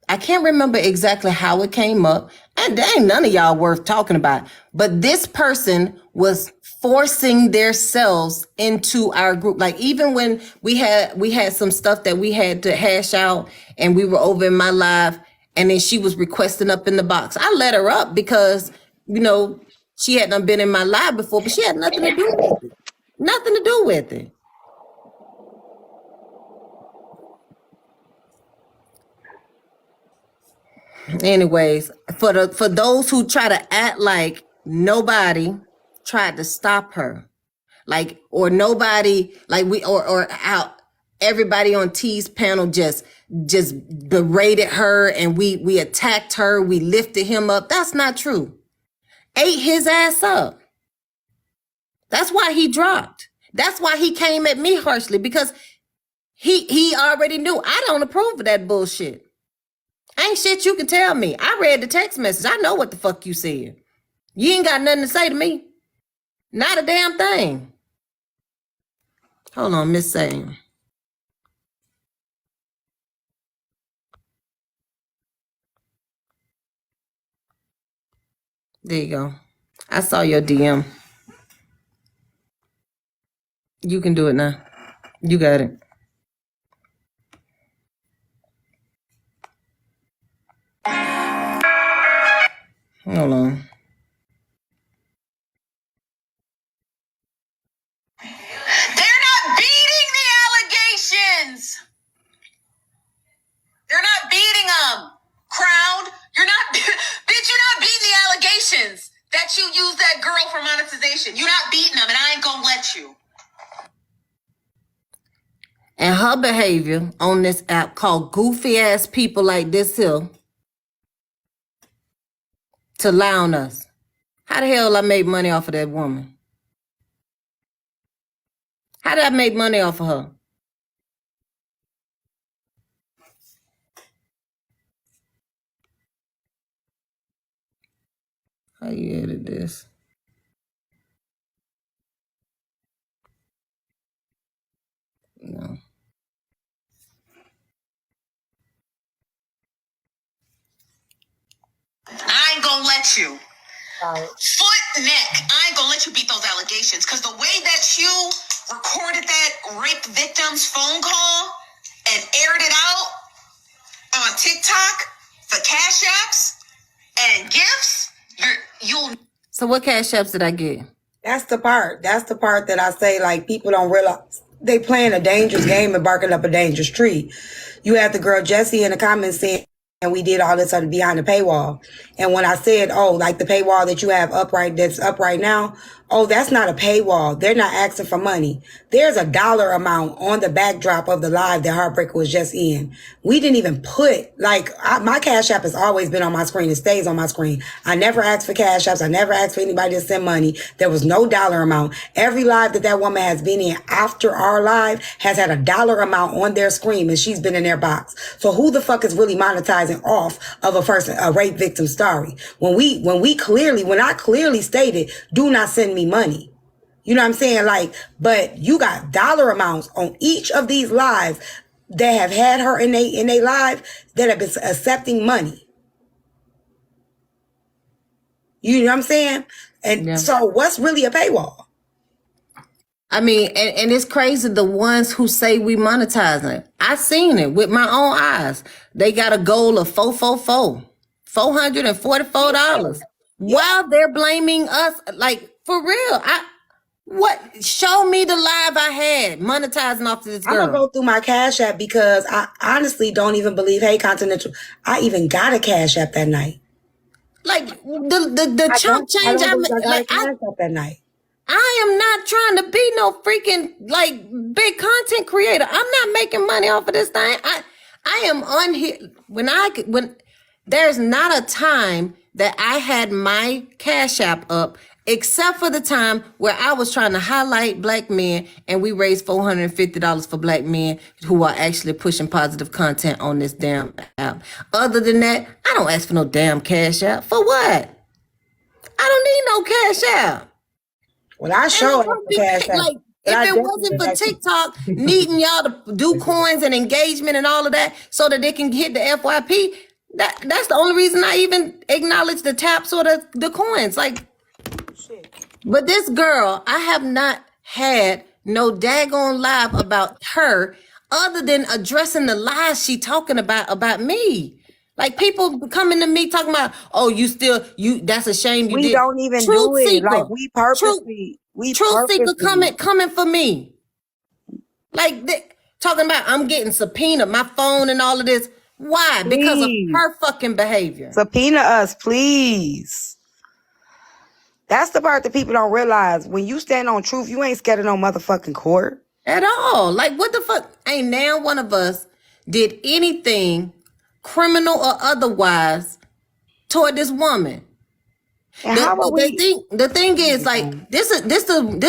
I can't remember exactly how it came up, and there ain't none of y'all worth talking about. But this person was forcing themselves into our group. Like, even when we had some stuff that we had to hash out, and we were over in my live, and then she was requesting up in the box. I let her up because, you know, she hadn't been in my live before, but she had nothing to do with it. Nothing to do with it. Anyways, for those who try to act like nobody tried to stop her, like, or nobody, like we or out everybody on T's panel just berated her, and we attacked her, we lifted him up. That's not true. Ate his ass up. That's why he dropped. That's why he came at me harshly, because he already knew I don't approve of that bullshit. Ain't shit you can tell me. I read the text message. I know what the fuck you said. You ain't got nothing to say to me. Not a damn thing. Hold on, Miss Sam. There you go. I saw your DM. You can do it now. You got it. Hold on. They're not beating the allegations. They're not beating them. Crowd, you're not, bitch, you're not beating the allegations that you used that girl for monetization. You're not beating them, and I ain't gonna let you. And her behavior on this app called goofy ass people like this here to lie on us. How the hell I made money off of that woman? How did I make money off of her? How you edit this? No. I ain't gonna let you. Foot, neck. I ain't gonna let you beat those allegations, because the way that you recorded that rape victim's phone call and aired it out on TikTok for cash apps and gifts, you'll. So what cash apps did I get? That's the part. That's the part that I say, like, people don't realize they playing a dangerous game and barking up a dangerous tree. You had the girl Jessie in the comments saying, and we did all this behind the paywall. And when I said, oh, like the paywall that you have that's up right now, oh, that's not a paywall. They're not asking for money. There's a dollar amount on the backdrop of the live that Heartbreaker was just in. We didn't even put, my Cash App has always been on my screen. It stays on my screen. I never asked for Cash Apps. I never asked for anybody to send money. There was no dollar amount. Every live that woman has been in after our live has had a dollar amount on their screen, and she's been in their box. So who the fuck is really monetizing off of a rape victim story? When I clearly stated, do not send me money. You know what I'm saying? Like, but you got dollar amounts on each of these lives that have had her in they live that have been accepting money. You know what I'm saying? And so what's really a paywall? I mean, and it's crazy, the ones who say we monetizing it. I seen it with my own eyes. They got a goal of $444 while they're blaming us. Like, for real. What? Show me the live I had monetizing off of this I'm gonna girl. go through my Cash App because I honestly don't even believe, hey, Continental, I even got a Cash App that night. Like the chump I change. don't believe I got a Like Cash App that night. I am not trying to be no freaking like big content creator. I'm not making money off of this thing. I am on here when there's not a time that I had my Cash App up except for the time where I was trying to highlight black men and we raised $450 for black men who are actually pushing positive content on this damn app. Other than that, I don't ask for no damn Cash App. For what? I don't need no Cash App. Well, I sure have a Cash App. Like, but I if it definitely wasn't for like- TikTok needing y'all to do coins and engagement and all of that so that they can hit the FYP, that's the only reason I even acknowledge the taps or the coins. Like, but this girl, I have not had no daggone live about her other than addressing the lies she talking about me. Like people coming to me talking about, oh, that's a shame you we did. don't even Truth do it. seeker. Like we purposely, Truth seeker coming for me. Like talking about I'm getting subpoenaed, my phone and all of this. Why? Because of Please. her fucking behavior. Subpoena us, please. That's the part that people don't realize. When you stand on truth, you ain't scared of no motherfucking court. At all. Like what the fuck? Ain't now one of us did anything criminal or otherwise toward this woman. And how about we? The thing is, like, this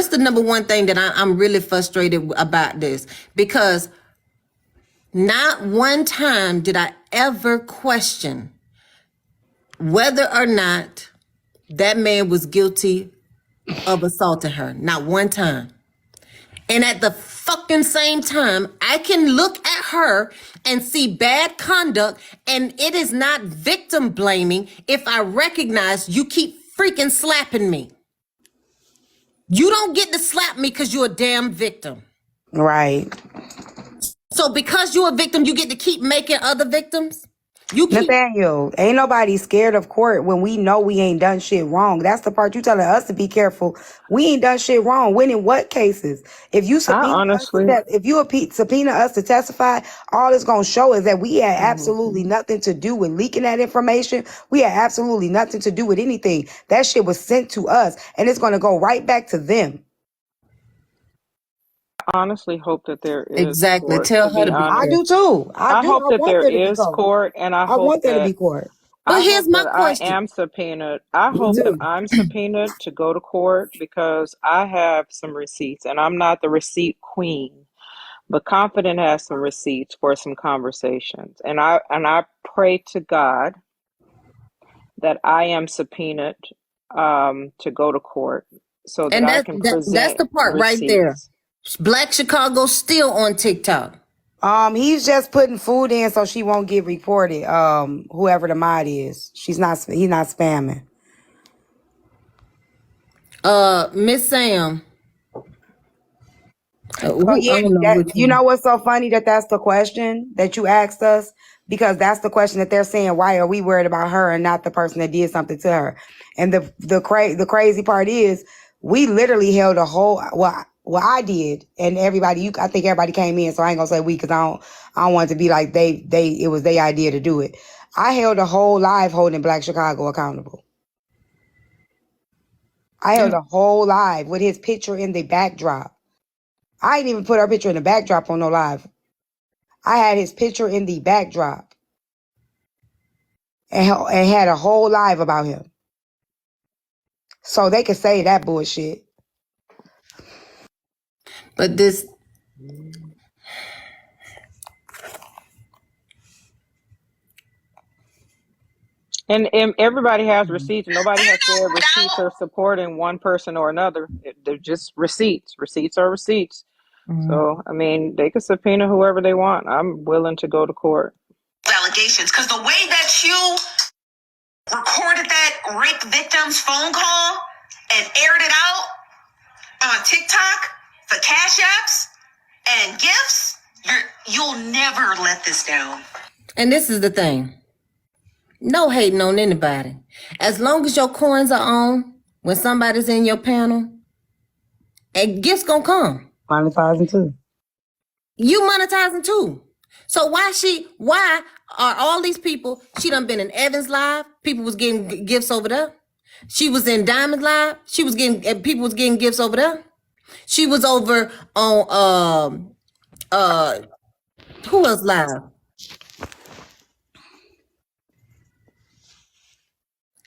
the number one thing that I'm really frustrated about this, because not one time did I ever question whether or not that man was guilty of assaulting her. Not one time. And at the fucking same time, I can look at her and see bad conduct, and it is not victim blaming if I recognize you keep freaking slapping me. You don't get to slap me because you're a damn victim. Right. So because you're a victim, you get to keep making other victims? You keep Nathaniel, ain't nobody scared of court when we know we ain't done shit wrong. That's the part you telling us to be careful. We ain't done shit wrong. When in what cases? If you subpoena us to testify, all it's gonna show is that we had absolutely nothing to do with leaking that information. We had absolutely nothing to do with anything. That shit was sent to us, and it's gonna go right back to them. Honestly hope that there is Exactly. court, Tell to her be to be honest. I do too. I hope that want there to be is court, and I hope want there to that be court. But I here's hope my that question. I am subpoenaed. I hope that I'm subpoenaed to go to court because I have some receipts, and I'm not the receipt queen, but Confident has some receipts for some conversations, and I pray to God that I am subpoenaed to go to court so that And I can present that's the part right receipts. there. Black Chicago still on TikTok. He's just putting food in so she won't get reported. Whoever the mod is, he's not spamming. Miss Sam. I don't know which You one. know what's so funny that's the question that you asked us, because that's the question that they're saying. Why are we worried about her and not the person that did something to her? And the crazy part is we literally held a whole well I did, and everybody I think everybody came in, so I ain't gonna say we because I don't want it to be like it was their idea to do it. I held a whole live holding Black Chicago accountable. I held a whole live with his picture in the backdrop. I didn't even put her picture in the backdrop on no live. I had his picture in the backdrop and had a whole live about him. So they could say that bullshit. But this, And everybody has receipts. Nobody has said receipts are supporting one person or another. They're just receipts. Receipts are receipts. So, I mean, they could subpoena whoever they want. I'm willing to go to court. Allegations, because the way that you recorded that rape victim's phone call and aired it out on TikTok for cash apps and gifts, you'll never let this down. and this is the thing. No hating on anybody. As long as your coins are on, when somebody's in your panel, and gifts gonna come. Monetizing too. You monetizing too. So why are all these people, she done been in Evans Live, people was getting gifts over there. She was in Diamond Live, people was getting gifts over there. She was over on who else live?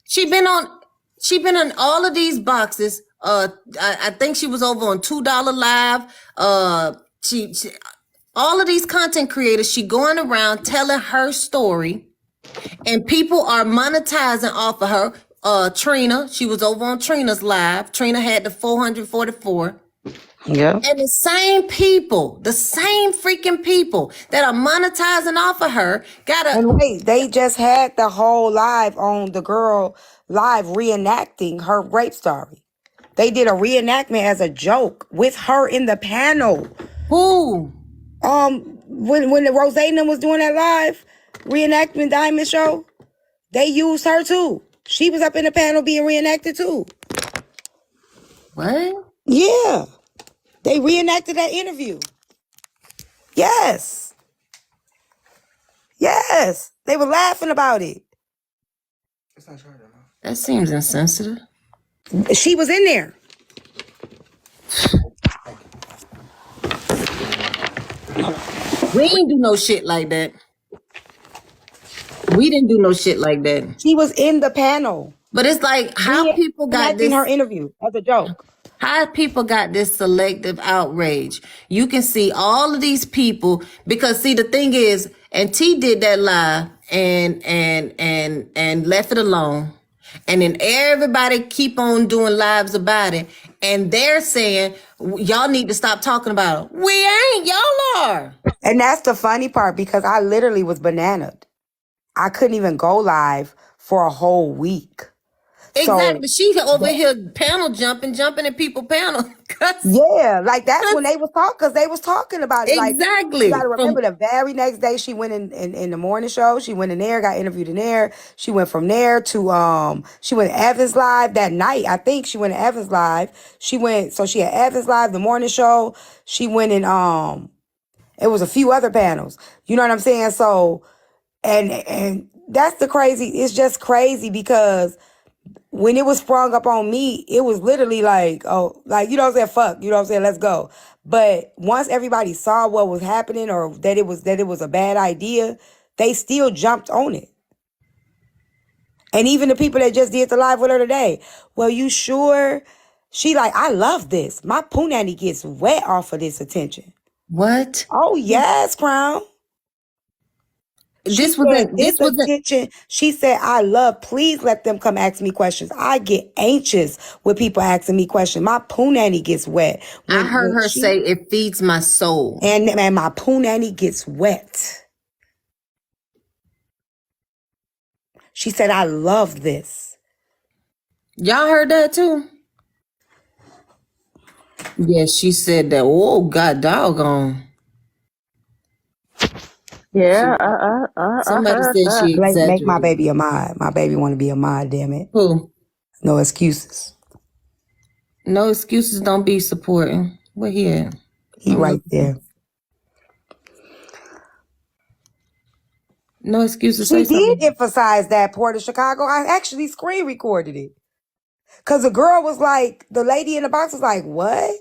She been on all of these boxes. I think she was over on $2 Live. She all of these content creators, she going around telling her story, and people are monetizing off of her. Trina, she was over on Trina's live. Trina had the 444. Yeah. And the same freaking people that are monetizing off of her And wait, they just had the whole live on the girl live reenacting her rape story. They did a reenactment as a joke with her in the panel. who? When the Rose was doing that live reenactment Diamond show, they used her too. She was up in the panel being reenacted too. What? Yeah. They reenacted that interview. Yes. Yes. They were laughing about it. That seems insensitive. She was in there. We ain't do no shit like that. We didn't do no shit like that. She was in the panel. But it's like how people got in this. her interview as a joke. How people got this selective outrage? You can see all of these people because see the thing is, and T did that live and left it alone, and then everybody keep on doing lives about it, and they're saying y'all need to stop talking about it. We ain't, y'all are. And that's the funny part because I literally was bananaed. I couldn't even go live for a whole week. Exactly. She over here panel jumping in people panel. Yeah, like that's when they was talking, because they was talking about it. Exactly. Like, you gotta remember the very next day she went in the morning show. She went in there, got interviewed in there. She went from there to she went to Evans Live that night. I think she went to Evans Live. She had Evans Live, the morning show. She went in it was a few other panels. You know what I'm saying? So and that's the crazy, it's just crazy because when it was sprung up on me, it was literally like, oh, like, you know what I'm saying? Fuck, you know what I'm saying? Let's go. But once everybody saw what was happening or that it was a bad idea, they still jumped on it. And even the people that just did the live with her today, well, you sure? She like, I love this. My punani gets wet off of this attention. What? Oh, yes, Crown. This was attention. She said, I love, please let them come ask me questions. I get anxious when people asking me questions. My punani gets wet. I heard her say it feeds my soul. And my punani gets wet. She said, I love this. Y'all heard that too? Yes, she said that. Oh, God, doggone. Yeah, Somebody heard said that. she exaggerated. Make my baby a mod. My baby want to be a mod, damn it. Who? No excuses. No excuses, don't be supporting. Where he at? He right there. No excuses. She did emphasize that, Port of Chicago. I actually screen recorded it. Because the girl was like, the lady in the box was like, what?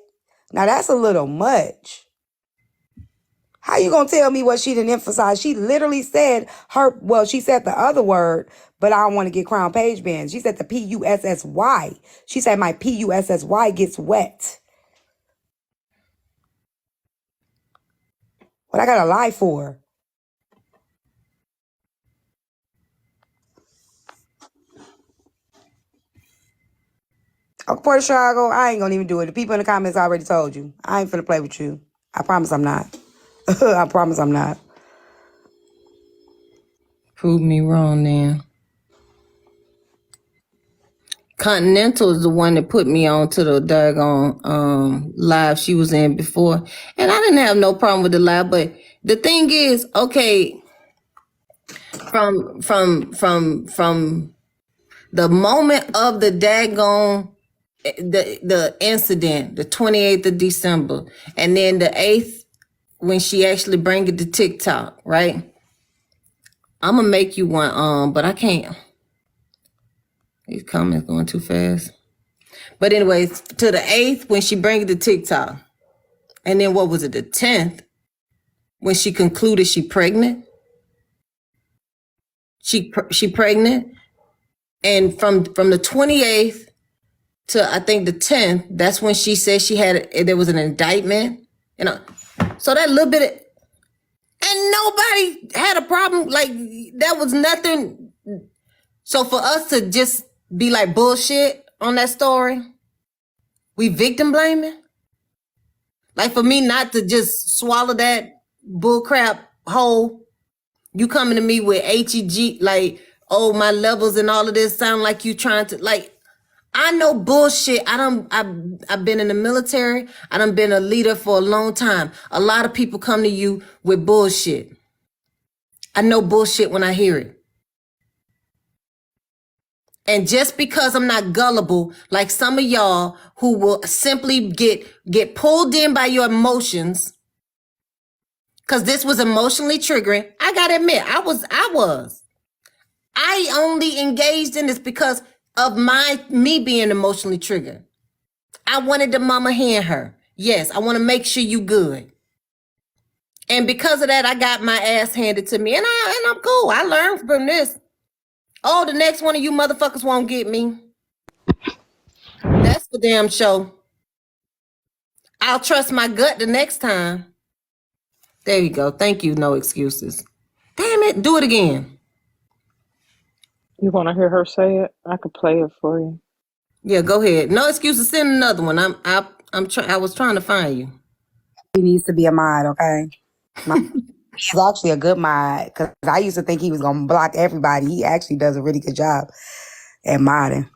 Now that's a little much. How you gonna tell me what she didn't emphasize? She literally said she said the other word, but I don't want to get Crown Page banned. She said the P-U-S-S-Y. She said my P-U-S-S-Y gets wet. What I gotta lie for? Port of Chicago, I ain't gonna even do it. The people in the comments already told you. I ain't finna play with you. I promise I'm not. I promise I'm not. Prove me wrong, then. Continental is the one that put me on to the daggone live she was in before. And I didn't have no problem with the live, but the thing is, okay, from the moment of the daggone the incident, the 28th of December, and then the 8th when she actually bring it to TikTok, right? I'm gonna make you one, but I can't. These comments going too fast. But anyways, to the 8th when she bring it to TikTok, and then what was it? The 10th when she concluded she pregnant. She pregnant, and from the 28th to I think the 10th, that's when she said there was an indictment, so that little bit of, and nobody had a problem. Like, that was nothing. So for us to just be like bullshit on that story, we victim blaming. Like, for me not to just swallow that bullcrap whole. You coming to me with HEG, like, oh, my levels and all of this sound like you trying to, like, I know bullshit. I've been in the military. I done been a leader for a long time. A lot of people come to you with bullshit. I know bullshit when I hear it. And just because I'm not gullible, like some of y'all who will simply get pulled in by your emotions, because this was emotionally triggering. I gotta admit, I was. I only engaged in this because of me being emotionally triggered. I wanted the mama hen her. Yes, I want to make sure you good. And because of that, I got my ass handed to me. And I'm cool. I learned from this. Oh, the next one of you motherfuckers won't get me. That's for damn sure. I'll trust my gut the next time. There you go. Thank you. No excuses. Damn it. Do it again. You want to hear her say it? I could play it for you. Yeah, go ahead. No excuses. Send another one. I was trying to find you. He needs to be a mod, okay? He's actually a good mod, because I used to think he was going to block everybody. He actually does a really good job at modding.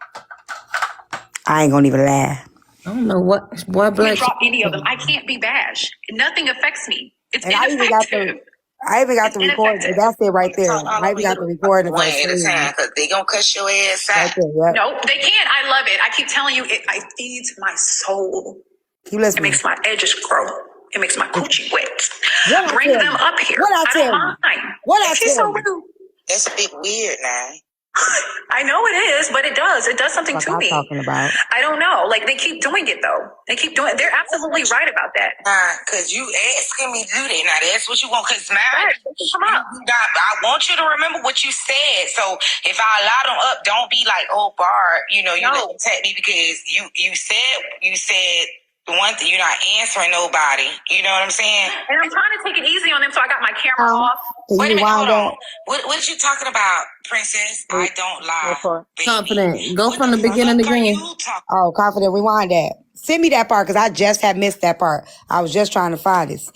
I ain't going to even lie. I don't know what black. Drop any of them. I can't be bashed. Nothing affects me. It's And ineffective. I even got the recording. That's it right there. I even got the recording. One at a time, because they gonna cuss your ass out. Right there, yep. No, they can't. I love it. I keep telling you, it feeds my soul. Keep listening. It makes my edges grow. It makes my coochie wet. What I Bring tell them you? up here. What I I tell don't you? mind. What I She's tell so you? rude. That's a bit weird now. I know it is, but it does. It does something What to I'm me. talking about. I don't know. Like, they keep doing it though. They keep doing it. They're absolutely right about that. Because you asking me to do that. Now, that's what you want. Because now, Right. Come up. I want you to remember what you said. So if I allow them up, don't be like, oh, Barb, you No. let them attack me because you said the one thing, you're not answering nobody. You know what I'm saying? And I'm trying to take it easy on them, so I got my camera off. Wait a minute, hold on. What are you talking about, Princess? I don't lie. What part? Baby. Confident. Go What from the beginning fuck are again. you talking? Oh, Confident, rewind that. Send me that part, because I just had missed that part. I was just trying to find this.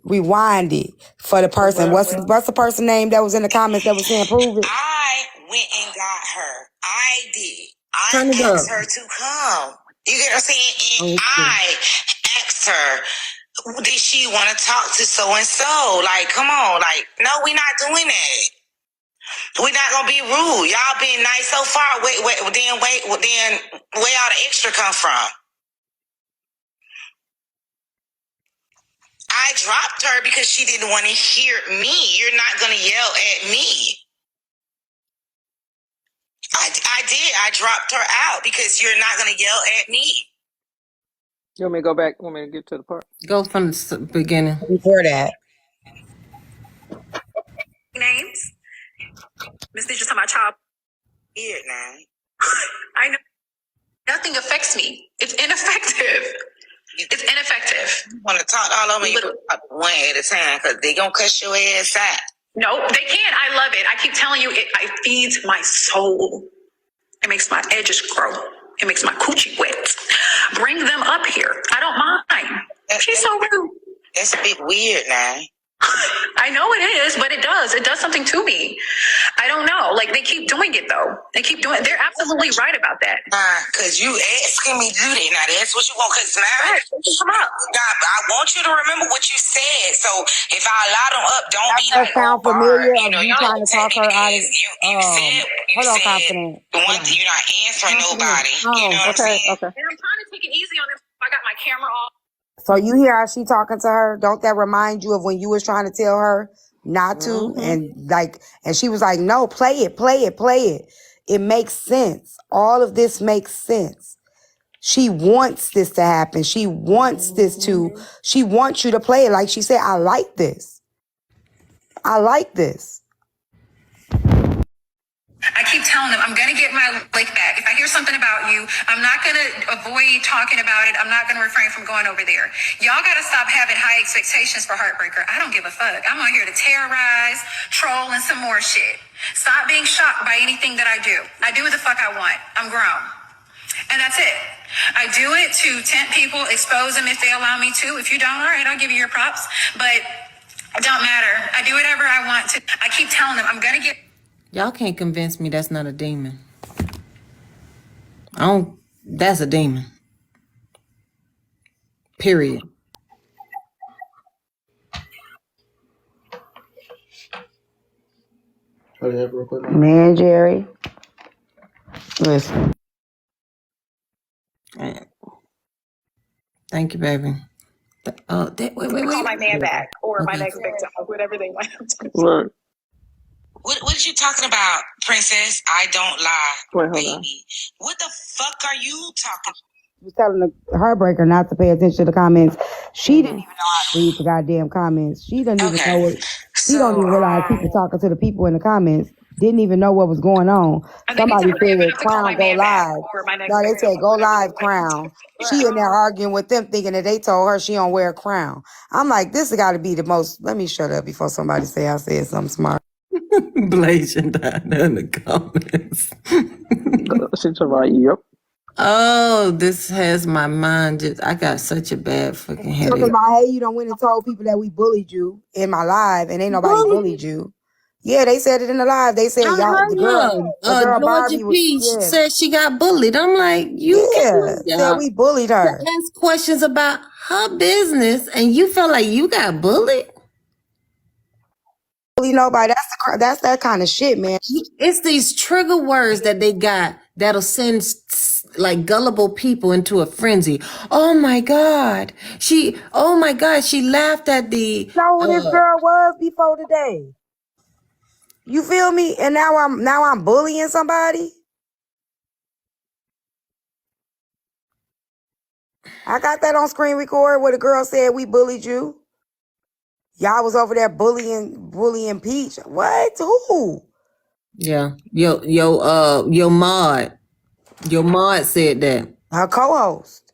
Rewind it for the person. What's the person name that was in the comments that was saying prove it? I went and got her. I did. Turn it I up. asked her to come. You get what I'm saying? And I asked her, did she want to talk to so-and-so? Like, come on. Like, no, we're not doing that. We're not going to be rude. Y'all been nice so far. Then where all the extra come from? I dropped her because she didn't want to hear me. You're not going to yell at me. I did. I dropped her out because you're not going to yell at me. You want me to go back? Want me to get to the part? Go from the beginning. Before that. Names. Miss Ninja talking about child. Weird now. I know. Nothing affects me. It's ineffective. It's ineffective. You want to talk all over me one at a time because they going to cuss your ass out. No, they can't. I love it. I keep telling you, it feeds my soul. It makes my edges grow. It makes my coochie wet. Bring them up here. I don't mind. She's so rude. That's a bit weird now. I know it is, but it does. It does something to me. I don't know. Like, they keep doing it, though. They keep doing it. They're absolutely right about that. Because you asking me to do that. Now, that's what you want. Because now, Come up. God, I want you to remember what you said. So, if I allow them up, don't be That like, sound oh, familiar Barb, of you y'all trying to talk her out of you said, hold on, Confident. one thing, you're not answering nobody. You know what I'm saying? Okay. And I'm trying to take it easy on them. I got my camera off. So you hear how she talking to her? Don't that remind you of when you was trying to tell her not to? And she was like, no, play it, play it, play it. It makes sense. All of this makes sense. She wants this to happen. She wants she wants you to play it. Like she said, I like this. I like this. I keep telling them I'm going to get my lick back. If I hear something about you, I'm not going to avoid talking about it. I'm not going to refrain from going over there. Y'all got to stop having high expectations for Heartbreaker. I don't give a fuck. I'm on here to terrorize, troll, and some more shit. Stop being shocked by anything that I do. I do what the fuck I want. I'm grown. And that's it. I do it to tempt people, expose them if they allow me to. If you don't, all right, I'll give you your props. But it don't matter. I do whatever I want to. I keep telling them I'm going to get... Y'all can't convince me that's not a demon. That's a demon. Period. Man, Jerry. Listen. Thank you, baby. Wait. Call my man back or my next victim, whatever they want to do. Right. What are you talking about, Princess? I don't lie, Wait, hold baby. on. What the fuck are you talking? Was telling the Heartbreaker not to pay attention to the comments. She didn't even know how to read the goddamn comments. She didn't even know it. She don't even realize people talking to the people in the comments. Didn't even know what was going on. Somebody said Crown go live. No, they said go live Crown. She in there arguing with them thinking that they told her she don't wear a crown. I'm like, this has got to be the most. Let me shut up before somebody say I said something smart. Blazing down in the comments. She's like, yep. Oh, this has my mind I got such a bad fucking headache. Talking about, hey, you done went and told people that we bullied you in my live and ain't nobody bullied you. Yeah, they said it in the live. They said, y'all, the girl Georgia Barbie Peach said she got bullied. I'm like, said we bullied her. Ask questions about her business and you felt like you got bullied? Nobody. That's that kind of shit, man. It's these trigger words that they got that'll send like gullible people into a frenzy. Oh my God, she laughed at the. Know who this girl was before today? You feel me? And now I'm bullying somebody. I got that on screen record where the girl said we bullied you. Y'all was over there bullying Peach. What? Who? Yeah. Your mod said that. Her co-host.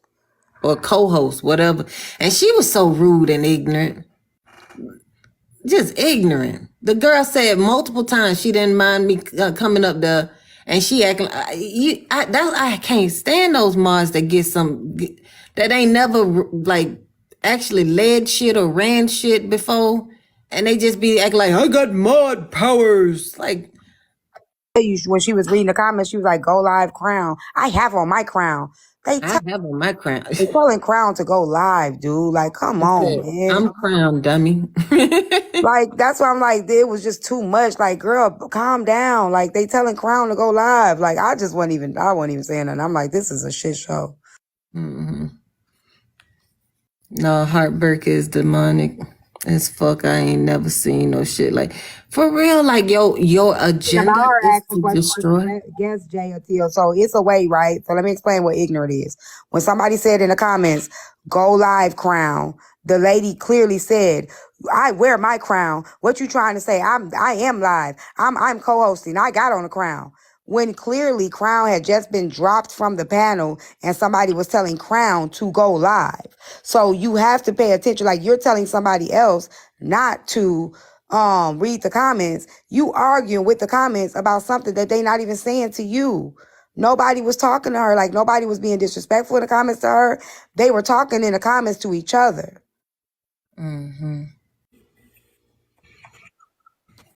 Or co-host, whatever. And she was so rude and ignorant. Just ignorant. The girl said multiple times she didn't mind me coming up there, and she acting. I can't stand those mods that that ain't never like actually led shit or ran shit before, and they just be acting like I got mod powers. Like when she was reading the comments, she was like, "Go live Crown." I have on my crown. I have on my crown. They telling Crown to go live, dude. Like, come on, man. I'm Crown, dummy. Like, that's why I'm like, it was just too much. Like, girl, calm down. Like, they telling Crown to go live. Like, I wasn't even saying nothing. I'm like, this is a shit show. Mm-hmm. No, Heartbreaker is demonic as fuck. I ain't never seen no shit like for real. Like your agenda is to destroy. Against Jay or Teal. So it's a way, right? So let me explain what ignorant is. When somebody said in the comments, "Go live, Crown," the lady clearly said, "I wear my crown. What you trying to say? I am live. I'm co-hosting. I got on the crown." When clearly Crown had just been dropped from the panel and somebody was telling Crown to go live. So you have to pay attention. Like, you're telling somebody else not to read the comments. You arguing with the comments about something that they not even saying to you. Nobody was talking to her. Like, nobody was being disrespectful in the comments to her. They were talking in the comments to each other. Mm-hmm.